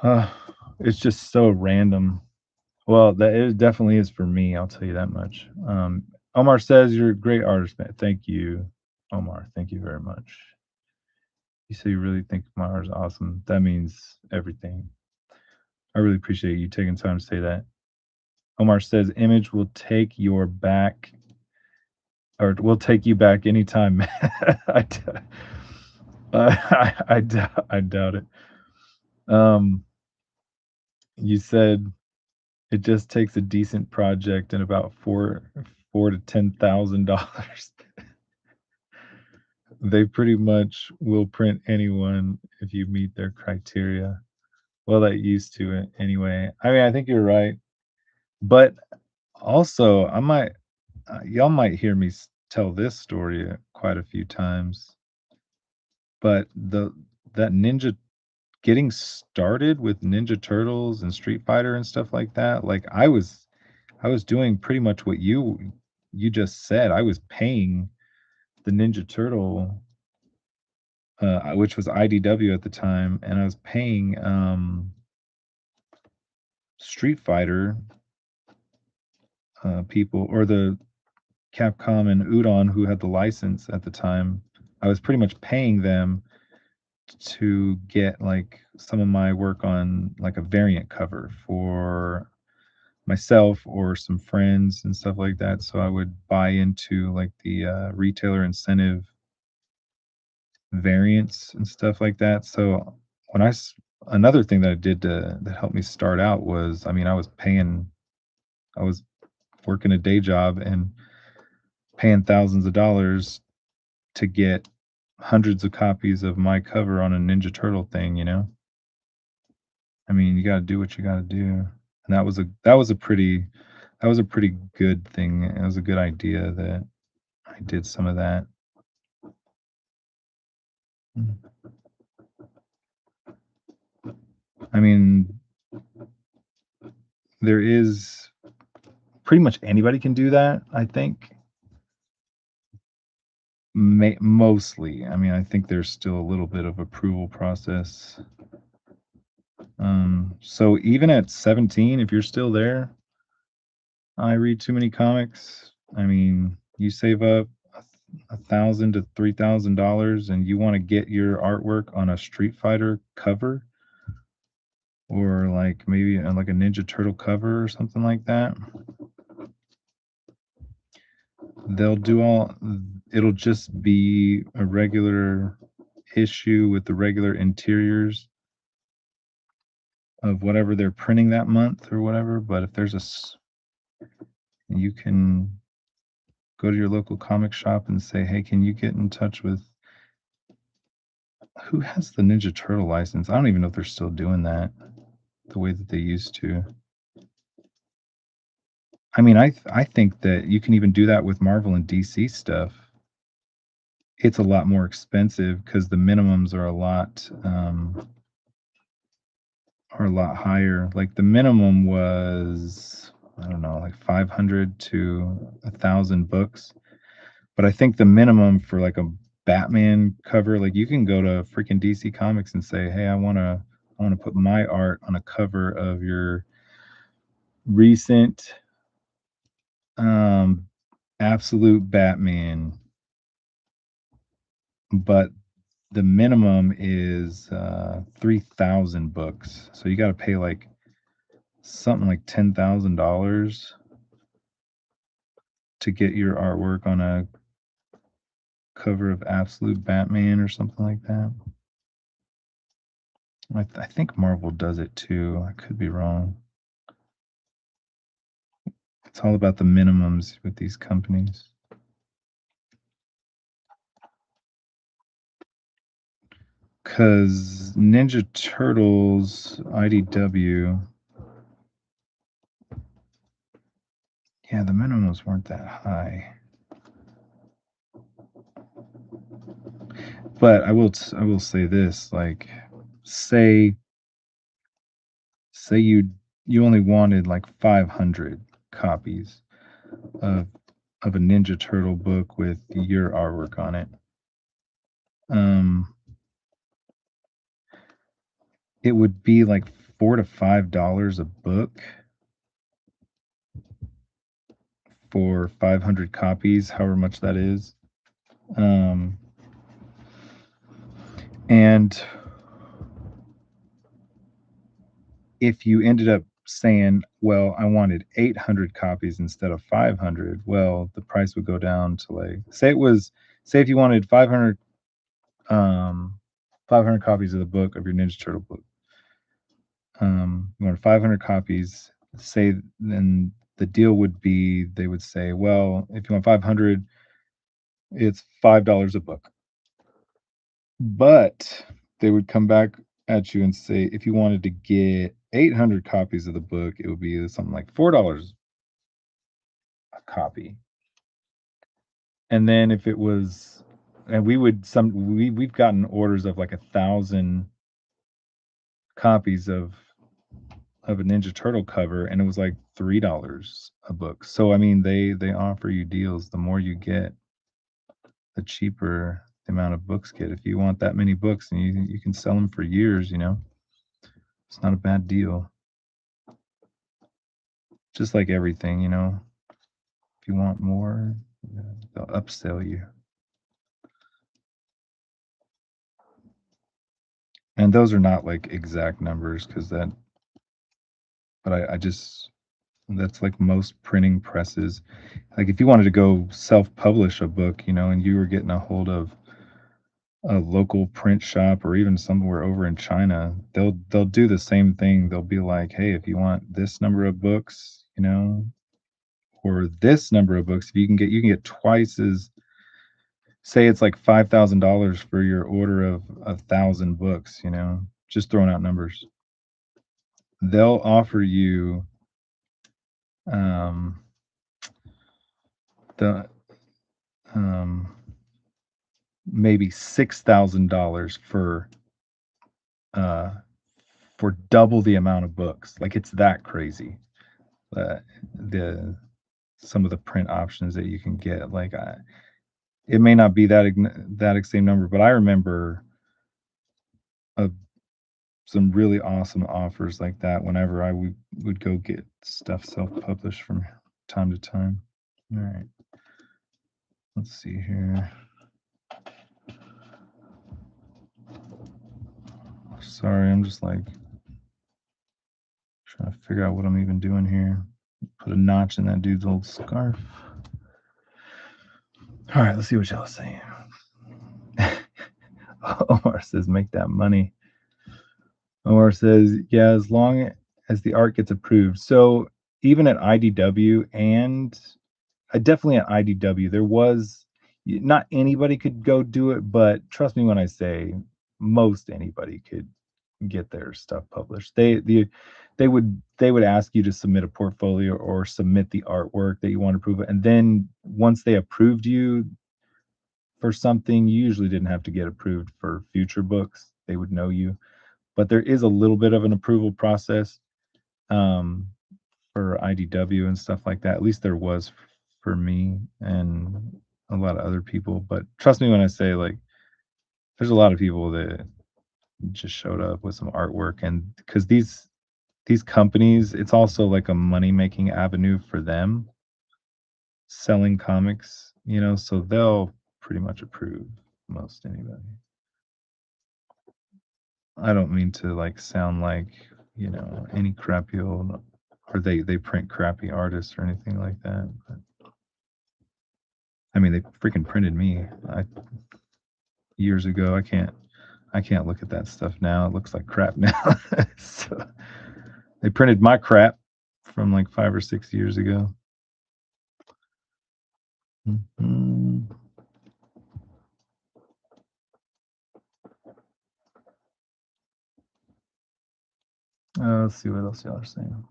Uh, it's just so random. Well, that it definitely is for me, I'll tell you that much. Omar says you're a great artist, man. Thank you, Omar. Thank you very much. You say you really think my art is awesome. That means everything. I really appreciate you taking time to say that. Omar says image will take your back or will take you back anytime. I, d- I doubt it. Um, you said it just takes a decent project and about four to $10,000. They pretty much will print anyone if you meet their criteria. Well, that used to it anyway. I mean, I think you're right, but also y'all might hear me tell this story quite a few times, but the that ninja getting started with Ninja Turtles and Street Fighter and stuff like that, like I was doing pretty much what you just said. I was paying the Ninja Turtle, which was IDW at the time, and I was paying Street Fighter people or the Capcom and Udon who had the license at the time. I was pretty much paying them to get like some of my work on like a variant cover for myself or some friends and stuff like that. So I would buy into like the retailer incentive variants and stuff like that. So when another thing that I did that helped me start out was, I mean, I was working a day job and paying thousands of dollars to get hundreds of copies of my cover on a Ninja Turtle thing, you know? I mean, you gotta do what you gotta do. And that was a pretty good thing. It was a good idea that I did some of that. Mm. I mean, there is pretty much anybody can do that, I think. Mostly. I mean, I think there's still a little bit of approval process So even at 17, if you're still there, I read too many comics. I mean, you save up $1,000 to $3,000 and you want to get your artwork on a Street Fighter cover or like maybe like a Ninja Turtle cover or something like that. They'll do all, it'll just be a regular issue with the regular interiors of whatever they're printing that month or whatever. But if you can go to your local comic shop and say, hey, can you get in touch with who has the Ninja Turtle license? I don't even know if they're still doing that the way that they used to. I mean, I think that you can even do that with Marvel and DC stuff. It's a lot more expensive because the minimums are a lot higher. Like the minimum was, I don't know, like 500 to 1,000 books. But I think the minimum for like a Batman cover, like you can go to freaking DC Comics and say, "Hey, I want to put my art on a cover of your recent um absolute Batman, but the minimum is 3,000 books. So you got to pay like something like $10,000 to get your artwork on a cover of Absolute Batman or something like that. I think Marvel does it too. I could be wrong. It's all about the minimums with these companies. Because Ninja Turtles IDW, yeah, the minimums weren't that high. But I will say this, like say you only wanted like 500 copies of a Ninja Turtle book with your artwork on it. It would be like $4 to $5 a book for 500 copies, however much that is. And if you ended up saying, well, I wanted 800 copies instead of 500, well, the price would go down to like, say if you wanted 500, 500 copies of the book of your Ninja Turtle book, you wanted 500 copies, say, then the deal would be, they would say, well, if you want 500, it's $5 a book. But they would come back at you and say, if you wanted to get 800 copies of the book, it would be something like $4 a copy. And then if it was, and we've gotten orders of like 1,000 copies of a Ninja Turtle cover, and it was like $3 a book. So I mean, they offer you deals. The more you get, the cheaper the amount of books get. If you want that many books, and you can sell them for years, it's not a bad deal. Just like everything, if you want more, they'll upsell you. And those are not like exact numbers but I just, that's like most printing presses. Like if you wanted to go self-publish a book, and you were getting a hold of a local print shop or even somewhere over in China, they'll do the same thing. They'll be like, hey, if you want this number of books, or this number of books, if you can get twice as, say it's like $5,000 for your order of 1,000 books, just throwing out numbers. They'll offer you um, the maybe $6,000 uh, for double the amount of books. Like it's that crazy. The some of the print options that you can get, like it may not be that same number, but I remember a some really awesome offers like that whenever I would go get stuff self-published from time to time. All right. Let's see here. Sorry, I'm just like trying to figure out what I'm even doing here. Put a notch in that dude's old scarf. All right, let's see what y'all are saying. Omar says, make that money. Omar says, yeah, as long as the art gets approved. So even at IDW and definitely at IDW, there was not anybody could go do it, but trust me when I say most anybody could get their stuff published. They would ask you to submit a portfolio or submit the artwork that you want to prove it, and then once they approved you for something, you usually didn't have to get approved for future books. They would know you, but there is a little bit of an approval process um, for IDW and stuff like that. At least there was for me and a lot of other people. But trust me when I say, like, there's a lot of people that just showed up with some artwork, and because these companies, it's also like a money making avenue for them selling comics, so they'll pretty much approve most anybody. I don't mean to like sound like, any crappy old, or they print crappy artists or anything like that. But, I mean, they freaking printed me years ago. I can't look at that stuff now. It looks like crap now. So they printed my crap from like 5 or 6 years ago. Mhm. Let's see what else y'all are saying.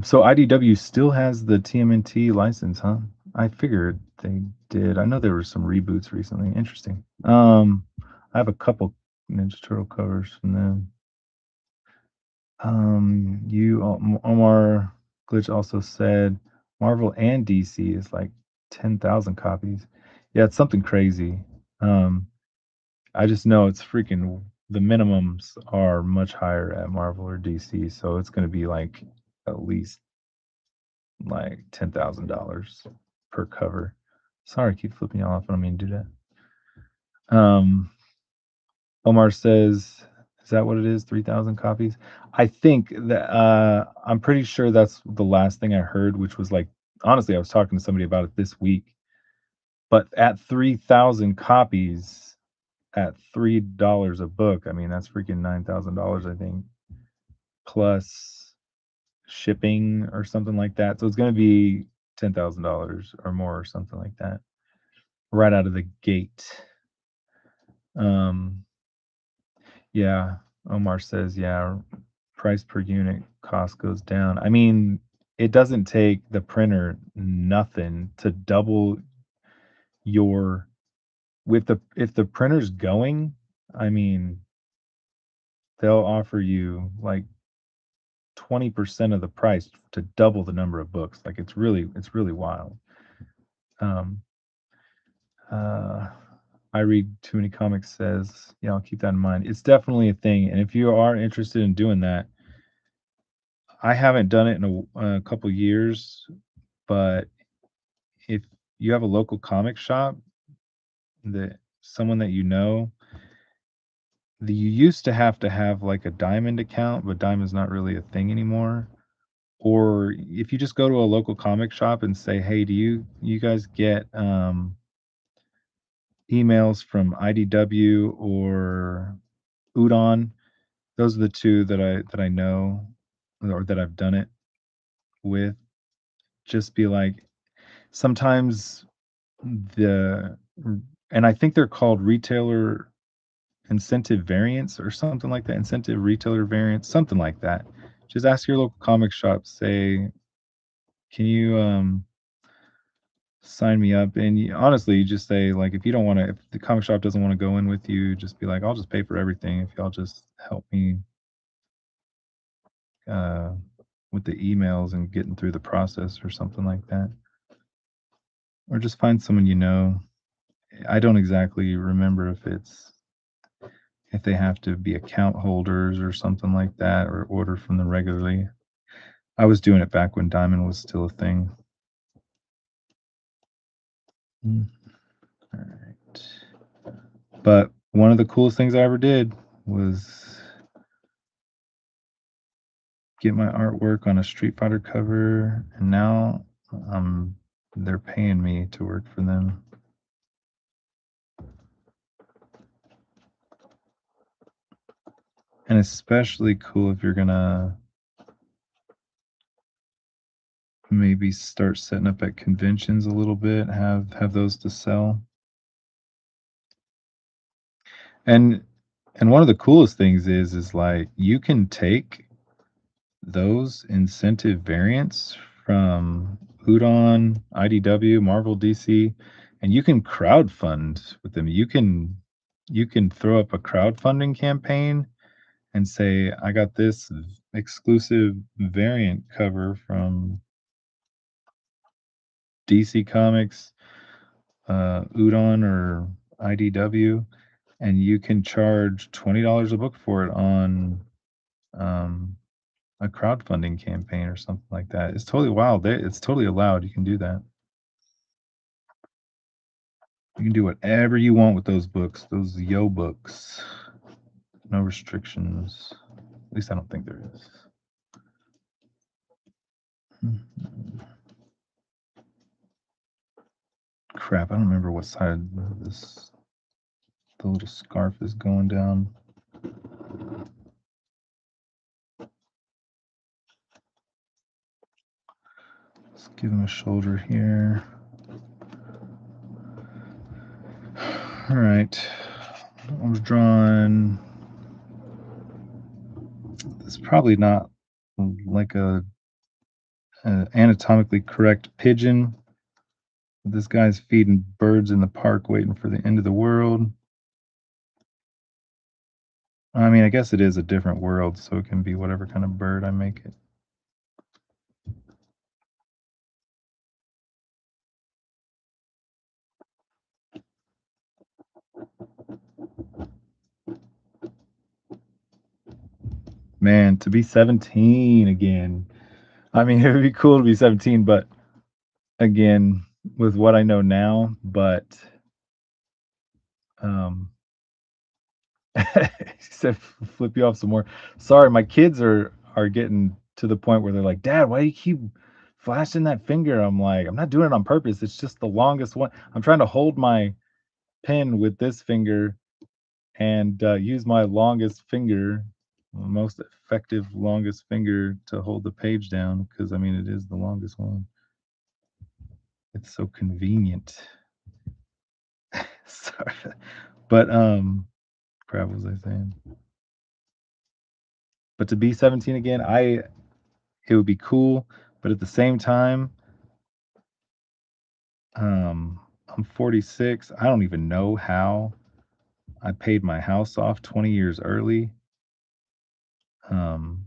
So IDW still has the TMNT license, huh? I figured they did. I know there were some reboots recently. Interesting. I have a couple Ninja Turtle covers from them. Omar Glitch also said Marvel and DC is like 10,000 copies. Yeah, it's something crazy. I just know it's freaking, the minimums are much higher at Marvel or DC, so it's going to be like at least like $10,000 per cover. Sorry, I keep flipping y'all off. I don't mean to do that. Omar says, is that what it is? 3,000 copies? I think that I'm pretty sure that's the last thing I heard, which was like, honestly, I was talking to somebody about it this week. But at 3,000 copies at $3 a book, I mean, that's freaking $9,000, I think, plus shipping or something like that. So it's going to be $10,000 or more or something like that right out of the gate. Yeah, Omar says, yeah, price per unit cost goes down. I mean, it doesn't take the printer nothing to double your, if the printer's going, I mean, they'll offer you like 20% of the price to double the number of books. Like it's really wild. Um, I read too many comics says, yeah, I'll keep that in mind. It's definitely a thing. And if you are interested in doing that, I haven't done it in a couple years, but if you have a local comic shop, that someone that you used to have like a Diamond account, but Diamond's not really a thing anymore. Or if you just go to a local comic shop and say, "Hey, do you guys get emails from IDW or Udon?" Those are the two that I know or that I've done it with. Just be like, sometimes the and I think they're called retailer incentive variants or something like that, incentive retailer variants, something like that. Just ask your local comic shop, say, can you sign me up? And honestly, you just say, like, if you don't want to, if the comic shop doesn't want to go in with you, just be like, I'll just pay for everything if y'all just help me uh, with the emails and getting through the process or something like that. Or just find someone you know. I don't exactly remember if if they have to be account holders or something like that or order from them regularly. I was doing it back when Diamond was still a thing. Mm, alright. But one of the coolest things I ever did was get my artwork on a Street Fighter cover, and now, um, they're paying me to work for them. And especially cool if you're gonna maybe start setting up at conventions a little bit, have those to sell. And one of the coolest things is, like, you can take those incentive variants from Udon, IDW, Marvel, DC, and you can crowdfund with them. You can throw up a crowdfunding campaign and say, "I got this exclusive variant cover from DC Comics, Udon, or IDW," and you can charge $20 a book for it on, um, a crowdfunding campaign or something like that. It's totally wild. It's totally allowed. You can do that. You can do whatever you want with those books, those Yo books. No restrictions. At least I don't think there is. Mhm. Crap, I don't remember what side of this the little scarf is going down. Let's give him a shoulder here. All right. I was drawing. It's probably not like a anatomically correct pigeon. This guy's feeding birds in the park, waiting for the end of the world. I mean, I guess it is a different world, so it can be whatever kind of bird I make it. Man, to be 17 again. I mean, it would be cool to be 17, but again, with what I know now, but um he said flip you off some more. Sorry, my kids are getting to the point where they're like, "Dad, why do you keep flashing that finger?" I'm like, "I'm not doing it on purpose. It's just the longest one. I'm trying to hold my pen with this finger and use my longest finger, most effective longest finger to hold the page down because I mean it is the longest one. It's so convenient." Sorry, but crap, what was I saying? But to be 17 again, it would be cool, but at the same time, I'm 46. I don't even know how I paid my house off 20 years early. Um,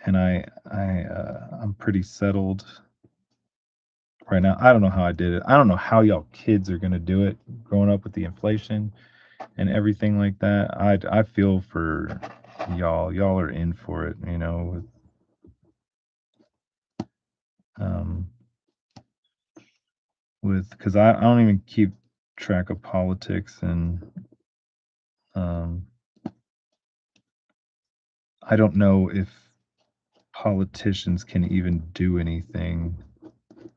and I'm pretty settled right now. I don't know how I did it. I don't know how y'all kids are gonna do it growing up with the inflation and everything like that. I feel for y'all. Y'all are in for it, um, with because I don't even keep track of politics and um, I don't know if politicians can even do anything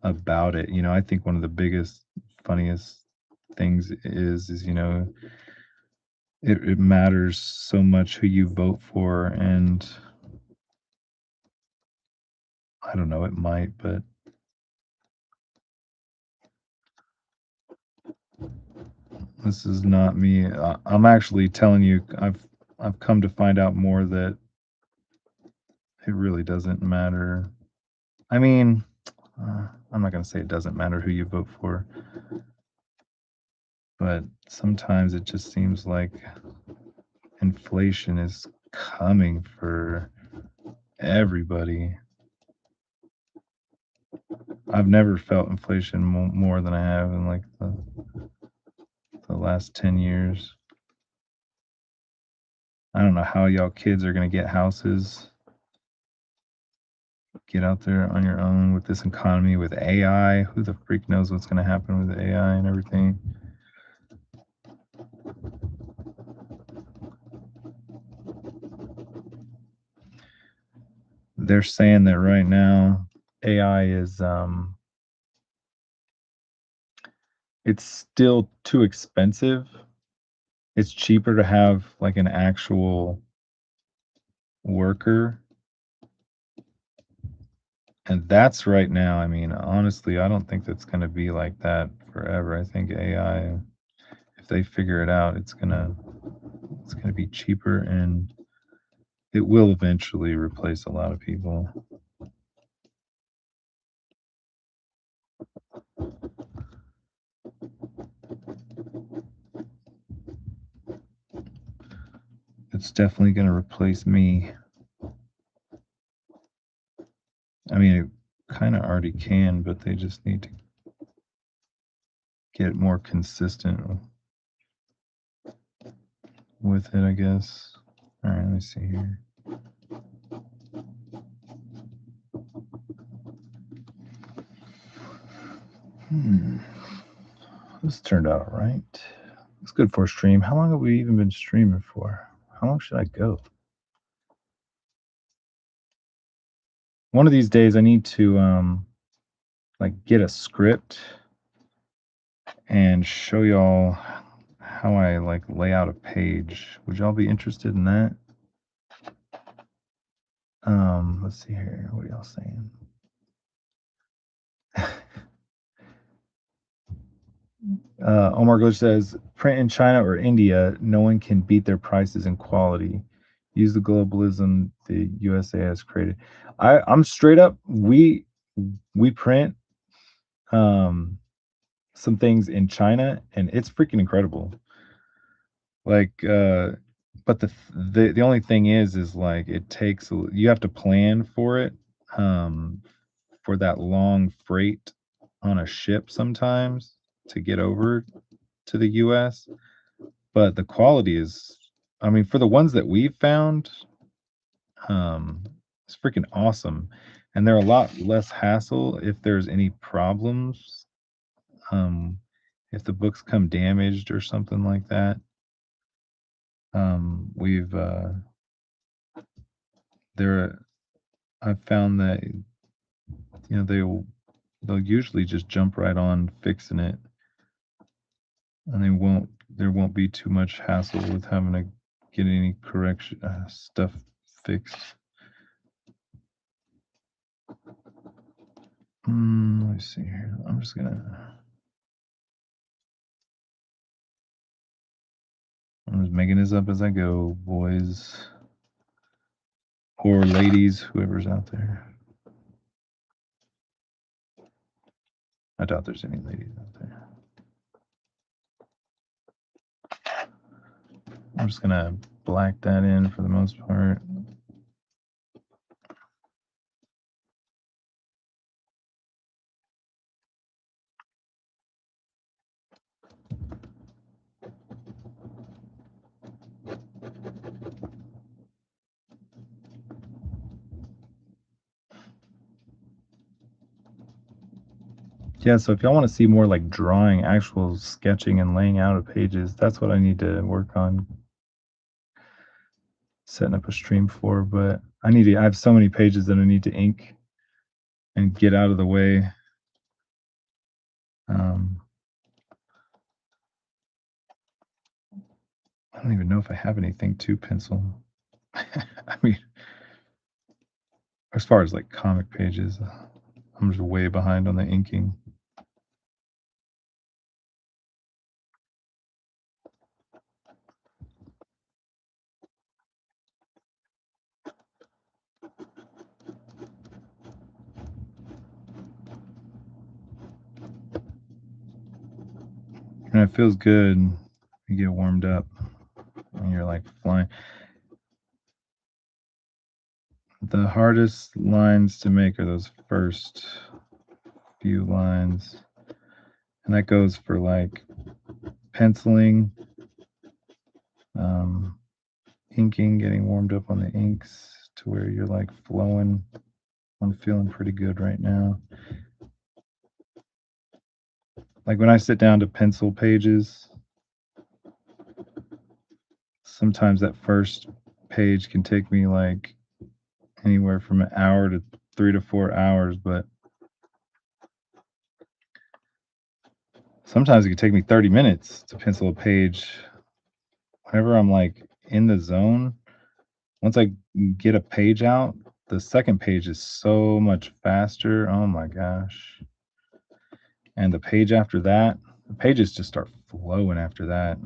about it. I think one of the biggest, funniest things is it matters so much who you vote for, and I don't know, it might, but this is not me. I'm actually telling you, I've come to find out more that it really doesn't matter. I mean, I'm not going to say it doesn't matter who you vote for, but sometimes it just seems like inflation is coming for everybody. I've never felt inflation more than I have in like the last 10 years. I don't know how y'all kids are gonna get houses, get out there on your own with this economy, with AI. Who the freak knows what's gonna happen with AI and everything? They're saying that right now AI is it's still too expensive. It's cheaper to have like an actual worker. And that's right now. I mean, honestly, I don't think that's going to be like that forever. I think AI, if they figure it out, it's going to be cheaper and it will eventually replace a lot of people. It's definitely going to replace me. I mean, it kind of already can, but they just need to get more consistent with it, I guess. All right, let me see here. This turned out all right. It's good for a stream. How long have we even been streaming for? How long should I go? One of these days I need to like get a script and show y'all how I like lay out a page. Would y'all be interested in that? Let's see here. What are y'all saying? Omar Glitch says, print in China or India, no one can beat their prices and quality. Use the globalism the USA has created. I'm straight up. We print some things in China, and it's freaking incredible. Like, but the only thing is like it takes you have to plan for it, um, for that long freight on a ship sometimes to get over to the US. But the quality is, I mean, for the ones that we've found, um, it's freaking awesome. And they're a lot less hassle if there's any problems. Um, if the books come damaged or something like that. We've there I've found that they'll usually just jump right on fixing it, and there won't be too much hassle with having to get any correction stuff fixed. Let me see here. I'm just making this up as I go, boys or ladies, whoever's out there. I doubt there's any ladies out there. I'm just gonna black that in for the most part. Yeah, so if y'all want to see more like drawing, actual sketching and laying out of pages, that's what I need to work on setting up a stream for. But I have so many pages that I need to ink and get out of the way. I don't even know if I have anything to pencil. I mean, as far as like comic pages, I'm just way behind on the inking. And it feels good. You get warmed up and you're like flying. The hardest lines to make are those first few lines. And that goes for like penciling, inking, getting warmed up on the inks to where you're like flowing. I'm feeling pretty good right now. Like when I sit down to pencil pages, sometimes that first page can take me like anywhere from an hour to 3 to 4 hours, but sometimes it can take me 30 minutes to pencil a page. Whenever I'm like in the zone, once I get a page out, the second page is so much faster. Oh my gosh. And the page after that, the pages just start flowing after that.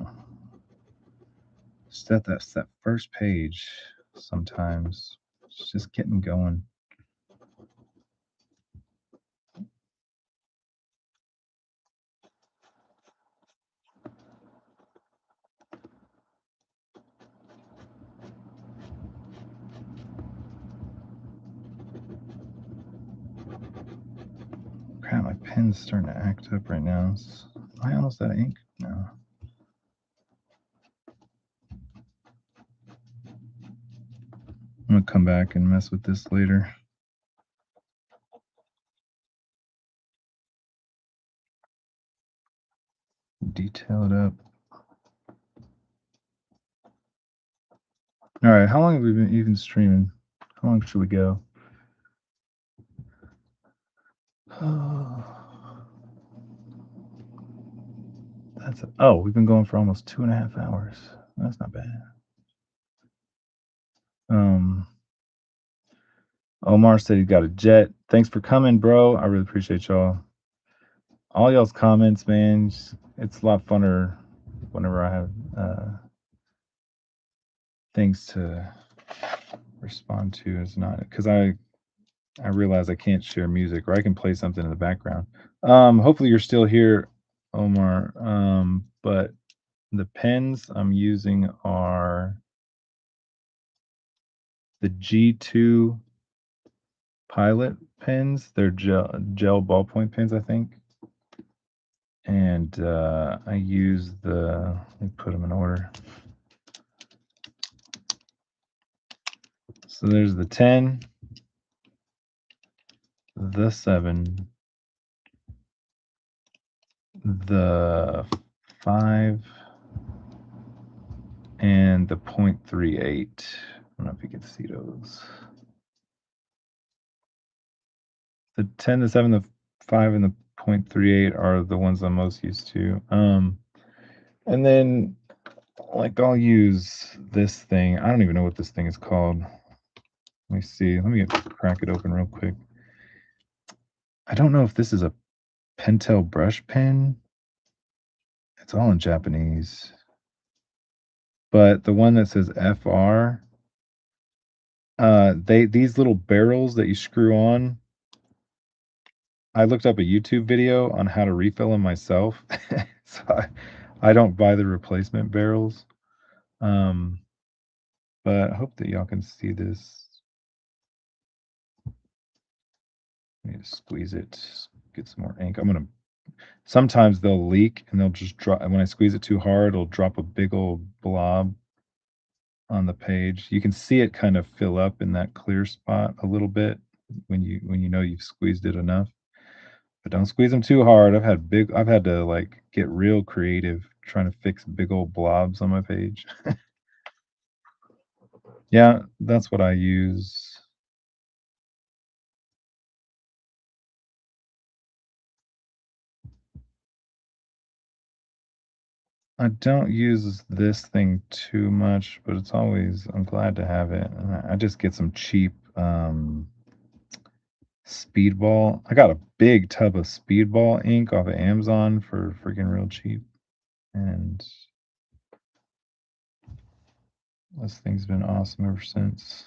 Just that first page sometimes. It's just getting going. Crap, my pen's starting to act up right now. Am I almost out of ink? No. I'm gonna come back and mess with this later. Detail it up. All right, how long have we been even streaming? How long should we go? We've been going for almost 2.5 hours. That's not bad. Omar said he got a jet. Thanks for coming, bro. I really appreciate y'all. All y'all's comments, man. It's a lot funner whenever I have things to respond to. It's not because I realize I can't share music, or I can play something in the background. Hopefully you're still here, Omar. But the pens I'm using are the G2 Pilot pens. They're gel ballpoint pens, I think. And I use let me put them in order. So there's the 10, the 7, the 5, and the 0.38. I don't know if you can see those. The 10, the 7, the 5, and the 0.38 are the ones I'm most used to. And then, like, I'll use this thing. I don't even know what this thing is called. Let me see. Let me crack it open real quick. I don't know if this is a Pentel brush pen. It's all in Japanese. But the one that says FR, these little barrels that you screw on. I looked up a YouTube video on how to refill them myself. So I don't buy the replacement barrels. But I hope that y'all can see this. Let me just squeeze it, get some more ink. Sometimes they'll leak and they'll just drop. When I squeeze it too hard, it'll drop a big old blob on the page. You can see it kind of fill up in that clear spot a little bit when you know you've squeezed it enough. But don't squeeze them too hard. I've had to like get real creative trying to fix big old blobs on my page. Yeah, that's what I use. I don't use this thing too much, but I'm glad to have it. And I just get some cheap Speedball. I got a big tub of Speedball ink off of Amazon for freaking real cheap. And this thing's been awesome ever since.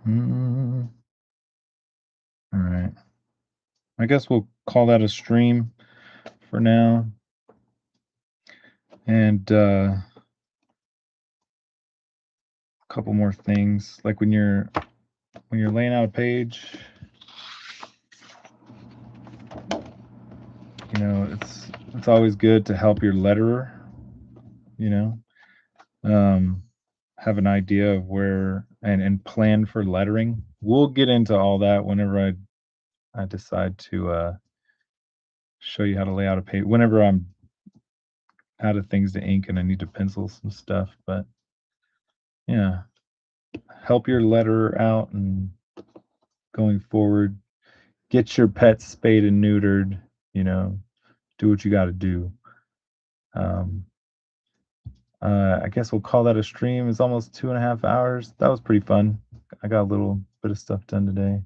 All right. I guess we'll call that a stream for now. And a couple more things. Like when you're when you're laying out a page, you know, it's always good to help your letterer, you know, um, have an idea of where and plan for lettering. We'll get into all that whenever I decide to show you how to lay out a page. Whenever I'm out of things to ink and I need to pencil some stuff, but yeah, help your letterer out and going forward. Get your pets spayed and neutered. You know, do what you got to do. Um, I guess we'll call that a stream. It's almost 2.5 hours. That was pretty fun. I got a little bit of stuff done today.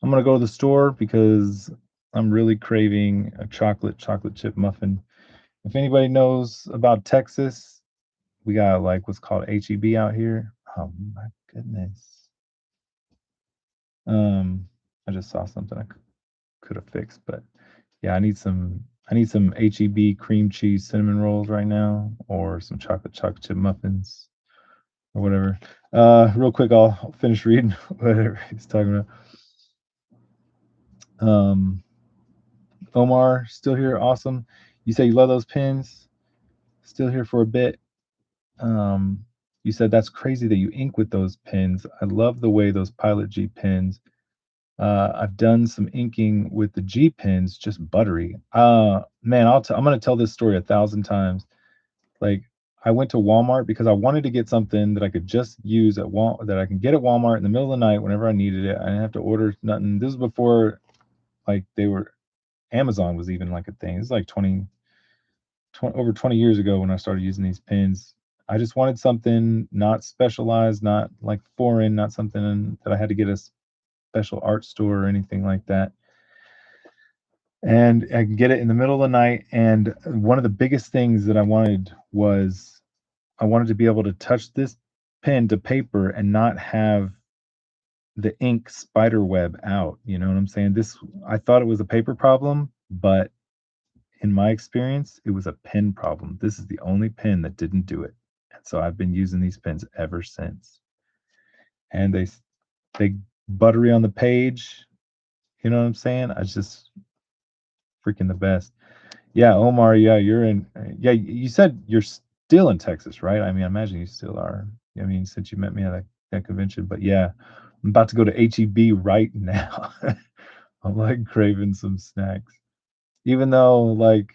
I'm gonna go to the store because I'm really craving a chocolate chip muffin. If anybody knows about Texas, we got like what's called HEB out here. Oh my goodness. I just saw something I could have fixed, but yeah, I need some HEB cream cheese cinnamon rolls right now, or some chocolate chip muffins, or whatever. Real quick, I'll finish reading whatever he's talking about. Omar, still here, awesome. You say you love those pins. Still here for a bit. Um, you said that's crazy that you ink with those pins. I love the way those Pilot G pins. I've done some inking with the G pins, just buttery. Man, I'm gonna tell this story 1,000 times. Like, I went to Walmart because I wanted to get something that I could just use at that I can get at Walmart in the middle of the night whenever I needed it. I didn't have to order nothing. This is before like Amazon was even like a thing. This is like over 20 years ago when I started using these pins. I just wanted something not specialized, not like foreign, not something that I had to get a special art store or anything like that. And I can get it in the middle of the night. And one of the biggest things that I wanted was I wanted to be able to touch this pen to paper and not have the ink spider web out. You know what I'm saying? I thought it was a paper problem, but in my experience, it was a pen problem. This is the only pen that didn't do it. And so I've been using these pens ever since. And they buttery on the page. You know what I'm saying? I just freaking the best. Yeah, Omar, yeah, yeah, you said you're still in Texas, right? I mean, I imagine you still are. I mean, since you met me at that convention, but yeah, I'm about to go to HEB right now. I'm like craving some snacks. Even though like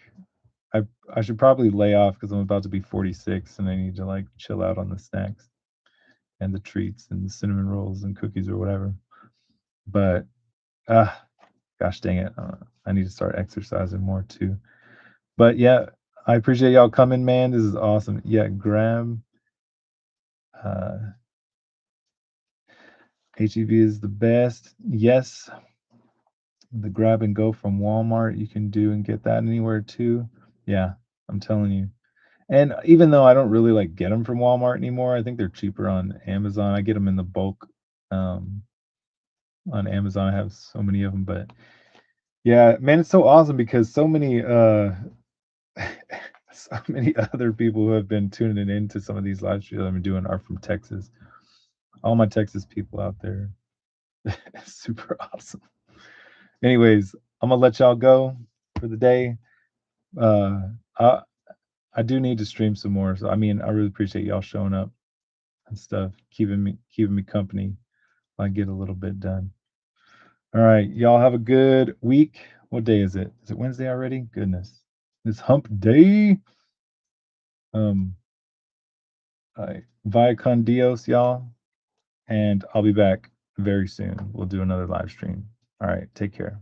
I I should probably lay off because I'm about to be 46 and I need to like chill out on the snacks and the treats and the cinnamon rolls and cookies or whatever. But ah, gosh dang it, I need to start exercising more too. But yeah, I appreciate y'all coming, man. This is awesome. Yeah, Graham, uh, HEB is the best. Yes, the grab and go from Walmart you can do and get that anywhere too. Yeah, I'm telling you. And even though I don't really like get them from Walmart anymore, I think they're cheaper on Amazon. I get them in the bulk um, on Amazon. I have so many of them, but yeah, man, it's so awesome because so many so many other people who have been tuning into some of these live streams I've been doing are from Texas. All my Texas people out there, super awesome. Anyways, I'm gonna let y'all go for the day. Uh, I I do need to stream some more, so I mean, I really appreciate y'all showing up and stuff, keeping me company. I get a little bit done. All right, y'all have a good week. What day is it? Is it Wednesday already? Goodness, it's Hump Day. Um, all right, via con Dios, y'all, and I'll be back very soon. We'll do another live stream. All right, take care.